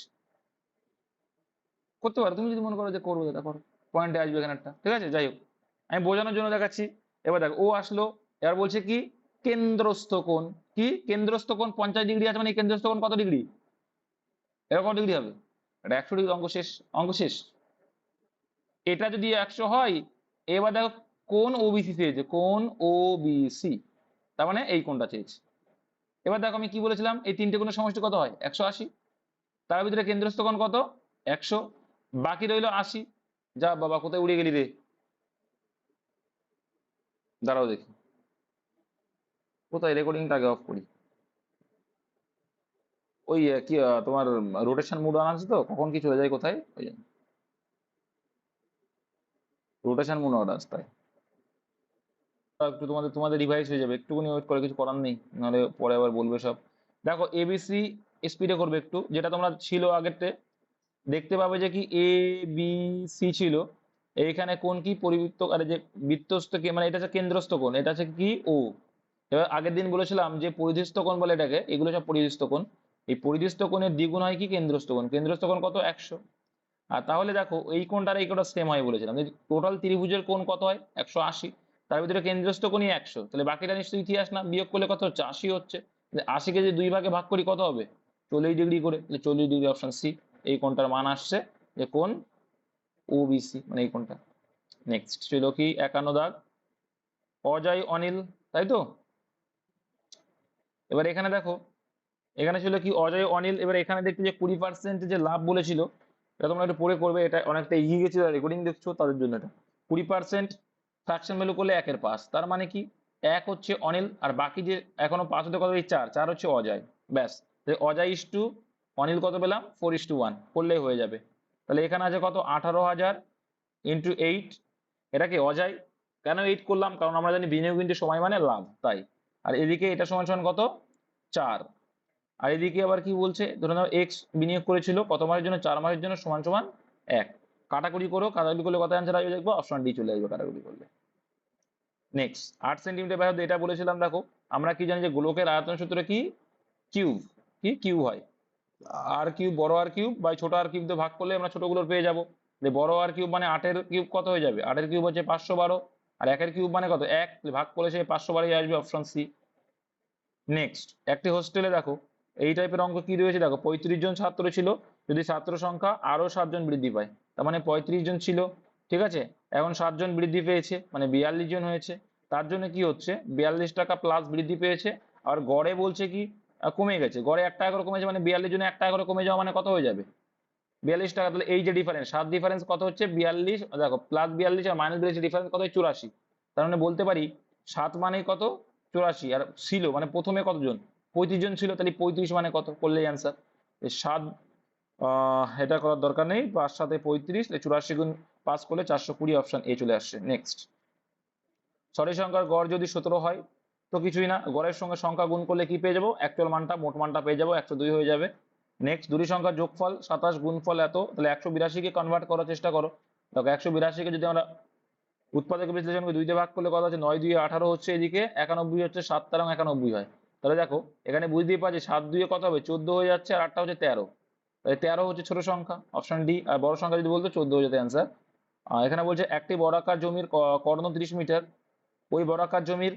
করতে পারো তুমি যদি মনে করো যে করবো, যেটা করো, পয়েন্টে আসবে এখানে একটা, ঠিক আছে? যাই হোক, আমি বোঝানোর জন্য দেখাচ্ছি। এবার দেখো ও আসলো, এবার বলছে কি কেন্দ্রস্থ কোণ। কি কেন্দ্রস্থ কোণ 50 ডিগ্রি আছে, মানে এই কেন্দ্রস্থ কোণ কত ডিগ্রি? এটা কত ডিগ্রি হবে? এটা 100 ডিগ্রি। অঙ্ক শেষ, অঙ্ক শেষ। এটা যদি 100 হয়, এবার দেখো কোণ ওবিসি চেয়েছে, কোণ ওবিসি, তার মানে এই কোণটা চেয়েছে। এবার দেখো আমি কি বলেছিলাম, এই তিনটে কোণের সমষ্টি কত হয়? 180। তার ভিতরে কেন্দ্রস্থ কোণ কত? 100। বাকি রইলো 80। যা বাবা, কোথায় উড়ে গেলি রে? দাঁড়াও দেখি, কোথায় রেকর্ডিংটা আগে অফ করি। ওই কি তোমার রোটেশন মুড অন আছে তো, কখন কি চলে যায় কোথায়, ওই জন্য রোটেশন মুড অন আছে তাই। একটু তোমাদের তোমাদের রিভাইজ হয়ে যাবে, একটুখানি ওয়েট করে, কিছু করার নেই, নাহলে পরে আবার বলবে সব। দেখো এবিসি স্পিডে করবে একটু, যেটা তোমরা ছিল আগেরতে দেখতে পাবে যে কি এ বি সি ছিল। এইখানে কোন কি পরিবৃত্ত, আরে যে বৃত্তস্থ মানে এটা হচ্ছে কেন্দ্রস্থ কোণ, এটা হচ্ছে কি ও। এবার আগের দিন বলেছিলাম যে পরিধস্থ কোণ বলে এটাকে, এগুলো সব পরিধস্থ কোণ। এই পরিধস্থ কোণের দ্বিগুণ হয় কি কেন্দ্রস্থ কোণ। কেন্দ্রস্থ কোণ কত? 100। আর তাহলে দেখো এই কোণটার এই কোণটা সেম হয় বলেছিলাম, যে টোটাল ত্রিভুজের কোণ কত হয়? 180। তার ভিতরে কেন্দ্রস্থ কোণই 100, তাহলে বাকিটা নিশ্চয়ই ইতিহাস না, বিয়োগ করলে কত হচ্ছে? 80 হচ্ছে। 80কে যে 2 ভাগে ভাগ করি কত হবে? 40 ডিগ্রি করে, তাহলে 40 ডিগ্রি, অপশন সি। এই কোণটার মান আসছে যে কোণ ওবিসি, মানে এই কোণটা। নেক্সট ছিল কি 51 দাগ, অজয় অনিল, তাই তো? এবার এখানে দেখো, এখানে ছিল কি অজয় অনিল। এবার এখানে দেখতে যে 20% যে লাভ বলেছিল, এটা তোমরা একটু পড়ে করবে, এটা অনেকটা এগিয়ে গেছে যারা রেকর্ডিং দেখছো তাদের জন্য এটা। 20% ফ্র্যাকশন ভ্যালু করলে 1/5, তার মানে কি 1 হচ্ছে অনিল, আর বাকি যে এখনো 5 হতে কত, এই 4, 4 হচ্ছে অজয়। ব্যাস, অজয় ইস টু অনিল কত পেলাম, 4:1 করলেই হয়ে যাবে। তাহলে এখানে আছে কত, 18,000 ইন্টু 8। এটা কি অজয়। কেন 8 করলাম, কারণ আমরা জানি বিনিয়োগ কিন্তু সময় মানে লাভ, তাই। আর এদিকে এটা সমান সমান কত, 4। আর এদিকে আবার কি বলছে, ধরে নাও এক্স বিনিয়োগ করেছিল কত মাসের জন্য, 4 মাসের জন্য, সমান সমান 1। কাটাকুটি করো, কাটাকুটি করলে কত অ্যান্সার আসবে দেখবো, অপশন ডি চলে আসবে কাটাকুটি করলে। নেক্সট 8 সেন্টিমিটার ব্যাসার্ধ, এটা বলেছিলাম দেখো, আমরা কি জানি যে গোলকের আয়তন সূত্র কি, কিউব, কি কিউব হয় আর কিউব, বড় আর কিউব বাই ছোট আর কিউব দিয়ে ভাগ করলে আমরা ছোটগুলোর পেয়ে যাবো। যে বড় আর কিউব মানে 8-এর কিউব কত হয়ে যাবে, 8-এর কিউব হচ্ছে 512, আর 1-এর কিউব মানে কত 1, ভাগ করলে সেই 512 আসবে, অপশন সি। নেক্সট, একটি হোস্টেলে দেখো এই টাইপের অঙ্ক কি রয়েছে দেখো, 35 জন ছাত্র ছিল, যদি ছাত্র সংখ্যা আরো 7 জন বৃদ্ধি পায়, তার মানে 35 জন ছিল, ঠিক আছে, এখন 7 জন বৃদ্ধি পেয়েছে মানে 42 জন হয়েছে। তার জন্য কি হচ্ছে, 42 টাকা প্লাস বৃদ্ধি পেয়েছে। আর গড়ে বলছে কি কমে গেছে, গড়ে 1 টাকা করে কমেছে, মানে 42 জনে 1 টাকা করে কমে যাওয়া মানে কত হয়ে যাবে, 42 টাকা। তাহলে এই যে ডিফারেন্স, 7 ডিফারেন্স কত হচ্ছে 42, দেখো প্লাস 42 আর মাইনাস 42 ডিফারেন্স কত, 84। তার মানে বলতে পারি 7 মানে কত, 84, আর ছিল মানে প্রথমে কতজন, 35 জন ছিল, তাহলে 35 মানে কত করলেই অ্যান্সার। 7, এটা করার দরকার নেই, 5 7 35, 84 গুণ 5 করলে 420, অপশন এ চলে আসছে। নেক্সট, সরি সংখ্যার গড় যদি 17 হয় তো কিছুই না, গড়ের সঙ্গে সংখ্যা গুণ করলে কি পেয়ে যাবো, অ্যাকচুয়াল মানটা, মোট মানটা পেয়ে যাবো, 102 হয়ে যাবে। নেক্সট, দুটি সংখ্যার যোগফল 27 গুণফল এত, তাহলে 182 কে কনভার্ট করার চেষ্টা করো। দেখো 182 কে যদি আমরা উৎপাদক বিশ্লেষণ করে 2 দিয়ে ভাগ করলে কত হচ্ছে, 9 2 18 হচ্ছে, এদিকে 91 হচ্ছে, 7 13 91 হয়। তাহলে দেখো এখানে বুঝতেই পারছি 7 2 কত হবে, 14 হয়ে যাচ্ছে, আর 8টা হচ্ছে 13, তাহলে 13 হচ্ছে ছোট সংখ্যা, অপশন ডি। আর বড় সংখ্যা যদি বলতো 14 হয়ে যেত অ্যান্সার। এখানে বলছে একটি বর্গাকার জমির কর্ণ 30 মিটার, ওই বর্গাকার জমির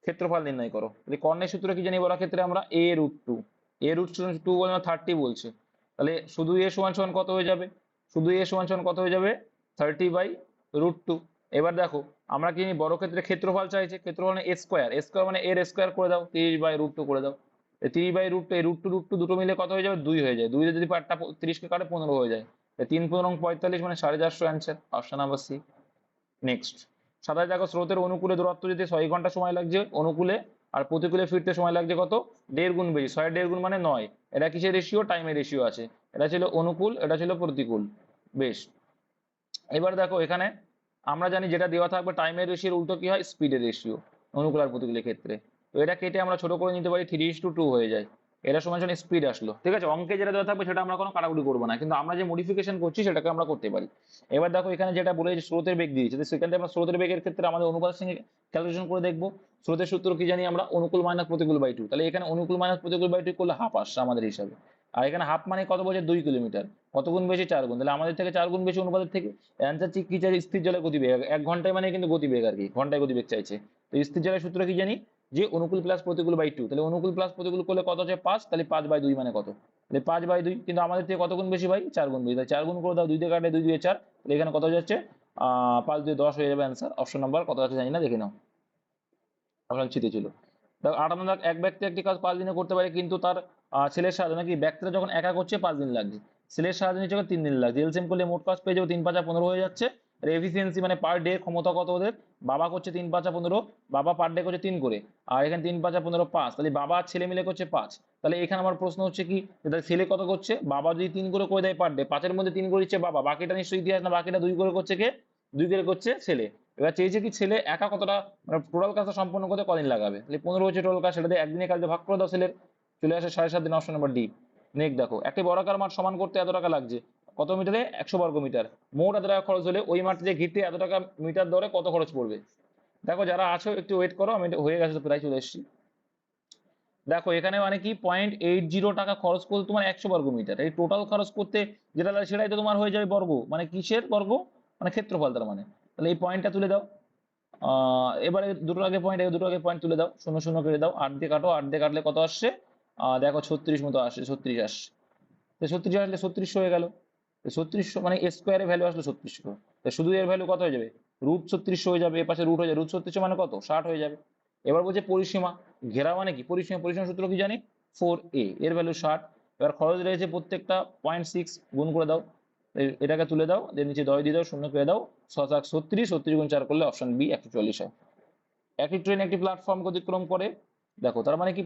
ক্ষেত্রফল নির্ণয় করো। তাহলে কর্ণের সূত্র কি জানি, বলার ক্ষেত্রে আমরা a√2, a√2 বলে 30 বলছে, তাহলে শুধু a সমান সমান কত হয়ে যাবে, শুধু a সমান সমান কত হয়ে যাবে, 30/√2। এবার দেখো আমরা কি জানি, বড় ক্ষেত্রে ক্ষেত্রফল চাইছে, ক্ষেত্রফল মানে a স্কোয়ার, a স্কোয়ার মানে এর স্কোয়ার করে দাও, 30/√2 করে দাও। 30/√2, এই √2 দুটো মিলে কত হয়ে যাবে, 2 হয়ে যায়, 2 যদি 30 কে কাটে 15 হয়ে যায়, 3 15 45, মানে 450 answer, option number C. Next, সাতাশ দেখো স্রোতের অনুকূলে দূরত্ব যদি 6 ঘন্টা সময় লাগছে অনুকূলে, আর প্রতিকূলে ফিরতে সময় লাগছে কত, 1.5 গুণ বেশি, 6 1.5 গুণ মানে 9। এটা কিসের রেশিও, টাইমের রেশিও আছে, এটা ছিল অনুকূল, এটা ছিল প্রতিকূল। বেশ, এবার দেখো এখানে আমরা জানি যেটা দেওয়া থাকবে টাইমের রেশিওর উল্টো কি হয়, স্পিডের রেশিও, অনুকূল আর প্রতিকূলের ক্ষেত্রে। তো এটা কেটে আমরা ছোট করে নিতে পারি, 3:2 হয়ে যায়, এটা সমান সমান স্পিড আসলো, ঠিক আছে। অঙ্কে যেটা দেওয়া থাকবে সেটা আমরা কোনো কাটাকুটি করবো না, কিন্তু আমরা যে মডিফিকেশন করছি সেটাকে আমরা করতে পারি। এবার দেখো এখানে যেটা বলে যে স্রোতের বেগ দিয়েছে, সেখান থেকে আমরা স্রোতের বেগের ক্ষেত্রে আমাদের অনুপাতের সঙ্গে ক্যালকুলেশন করে দেখবো। স্রোতের সূত্র কি জানি আমরা, অনুকূল মাইনাস প্রতিকূল বাই 2, তাহলে এখানে অনুকূল মাইনাস প্রতিকূল বাই 2 করলে হাফ আসছে আমাদের হিসাবে। আর এখানে হাফ মানে কত বলছে, 2 কিলোমিটার, কত গুণ বেশি, 4 গুণ, তাহলে আমাদের থেকে 4 গুণ বেশি অনুপাতের থেকে। অ্যান্সার কি চাই, স্থির জলের গতিবেগ, 1 ঘন্টায় মানে কিন্তু গতিবেগ আর কি, ঘন্টায় গতিবেগ চাইছে। তো স্থির জলের সূত্র কি জানি, যে অনুকূল প্লাস প্রতিকূল বাই 2, তাহলে অনুকূল প্লাস প্রতিকূল করলে কত হচ্ছে 5, তাহলে 5/2 মানে কত, তাহলে 5/2, কিন্তু আমাদের থেকে কত গুণ বেশি ভাই, 4 গুণ বেশি, তাহলে 4 গুণ করে দাও, 2 দিয়ে কাটলে 2 2 4, তাহলে এখানে কত হয়ে যাচ্ছে 5 2 10 হয়ে যাবে অ্যান্সার। অপশন নাম্বার কত আছে জানি না, দেখে নাও, অপশন ছিতে ছিল। দেখো 58 দাগ, এক ব্যক্তি একটি কাজ 5 দিনে করতে পারে, কিন্তু তার ছেলের সাহায্যে, নাকি ব্যক্তিরা যখন একা করছে 5 দিন লাগছে, ছেলের সাহায্যে নিচ্ছে 3 দিন লাগছে, এলসিএম করলে মোট কাজ পেয়ে যাবো 3 5 15 হয়ে যাচ্ছে। আর এফিসিয়েন্সি মানে পার ডে ক্ষমতা কত ওদের, বাবা করছে 3 5 15, বাবা পার ডে করছে 3 করে, আর এখানে 3 5 15 5, তাহলে বাবা আর ছেলে মিলে করছে 5। তাহলে এখানে আমার প্রশ্ন হচ্ছে কি, যে ছেলে কত করছে, বাবা যদি 3 করে দেয় পার ডে, 5-এর মধ্যে 3 করে দিচ্ছে বাবা, বাকিটা নিশ্চয়ই ইতিহাস না, বাকিটা 2 করে করছে কে, 2 করে করছে ছেলে। এবার চেয়েছে কি ছেলে একা কতটা, মানে টোটাল কাজটা সম্পন্ন করতে কদিন লাগাবে, তাহলে 15 হচ্ছে টোটাল কাজ, সেটা দিয়ে একদিনের কাজে ভাগ করে দাও ছেলের, চলে আসে 7.5 দিন, অপশন নাম্বার ডি। নেক্সট দেখো, একটি বর্গাকার মাঠ সমান করতে এত টাকা লাগছে, কত মিটারে, 100 বর্গ মিটার, মোট এত টাকা খরচ হলে ওই মাঠে ঘিরতে এত টাকা মিটার দরে কত খরচ পড়বে। দেখো যারা আছো একটু ওয়েট করো, আমি হয়ে গেছে তো, প্রায় চলে এসেছি। দেখো এখানে মানে কি 0.80 টাকা খরচ করতে তোমার 100 বর্গ মিটার, এই টোটাল খরচ করতে যেটা লাগে সেটাই তো তোমার হয়ে যাবে বর্গ, মানে কিসের বর্গ, মানে ক্ষেত্রফল, তার মানে। তাহলে এই পয়েন্টটা তুলে দাও, এবারে দুটো আগে পয়েন্ট, দুটো আগে পয়েন্ট তুলে দাও, 0 0 কেটে দাও, 8 দিয়ে কাটো, 8 দিয়ে কাটলে কত আসছে, দেখো 36 মতো আসছে, 36 আসছে, তো 36 আসলে 3600 হয়ে গেল, 3600 মানে স্কোয়ারের ভ্যালু আসলো 3600, তো শুধু এর ভ্যালু কত হয়ে যাবে, √3600 হয়ে যাবে, এর পাশে রুট হয়ে যাবে, √3600 মানে কত, 60 হয়ে যাবে। এবার বলছে পরিসীমা, ঘেরা মানে কি, পরিসীমা, পরিসীমা সূত্র কি জানি, 4a, এর ভ্যালু 60। এবার খরচ রয়েছে প্রত্যেকটা 0.6 গুণ করে দাও, এটাকে তুলে দাও, যে নিচে 10 দিয়ে দাও, শূন্য পেয়ে দাও, 6 36, 36 গুণ 4 করলে অপশন বি 140 হয়। একই ট্রেন একটি প্ল্যাটফর্ম অতিক্রম করে, দেখো তার মানে কি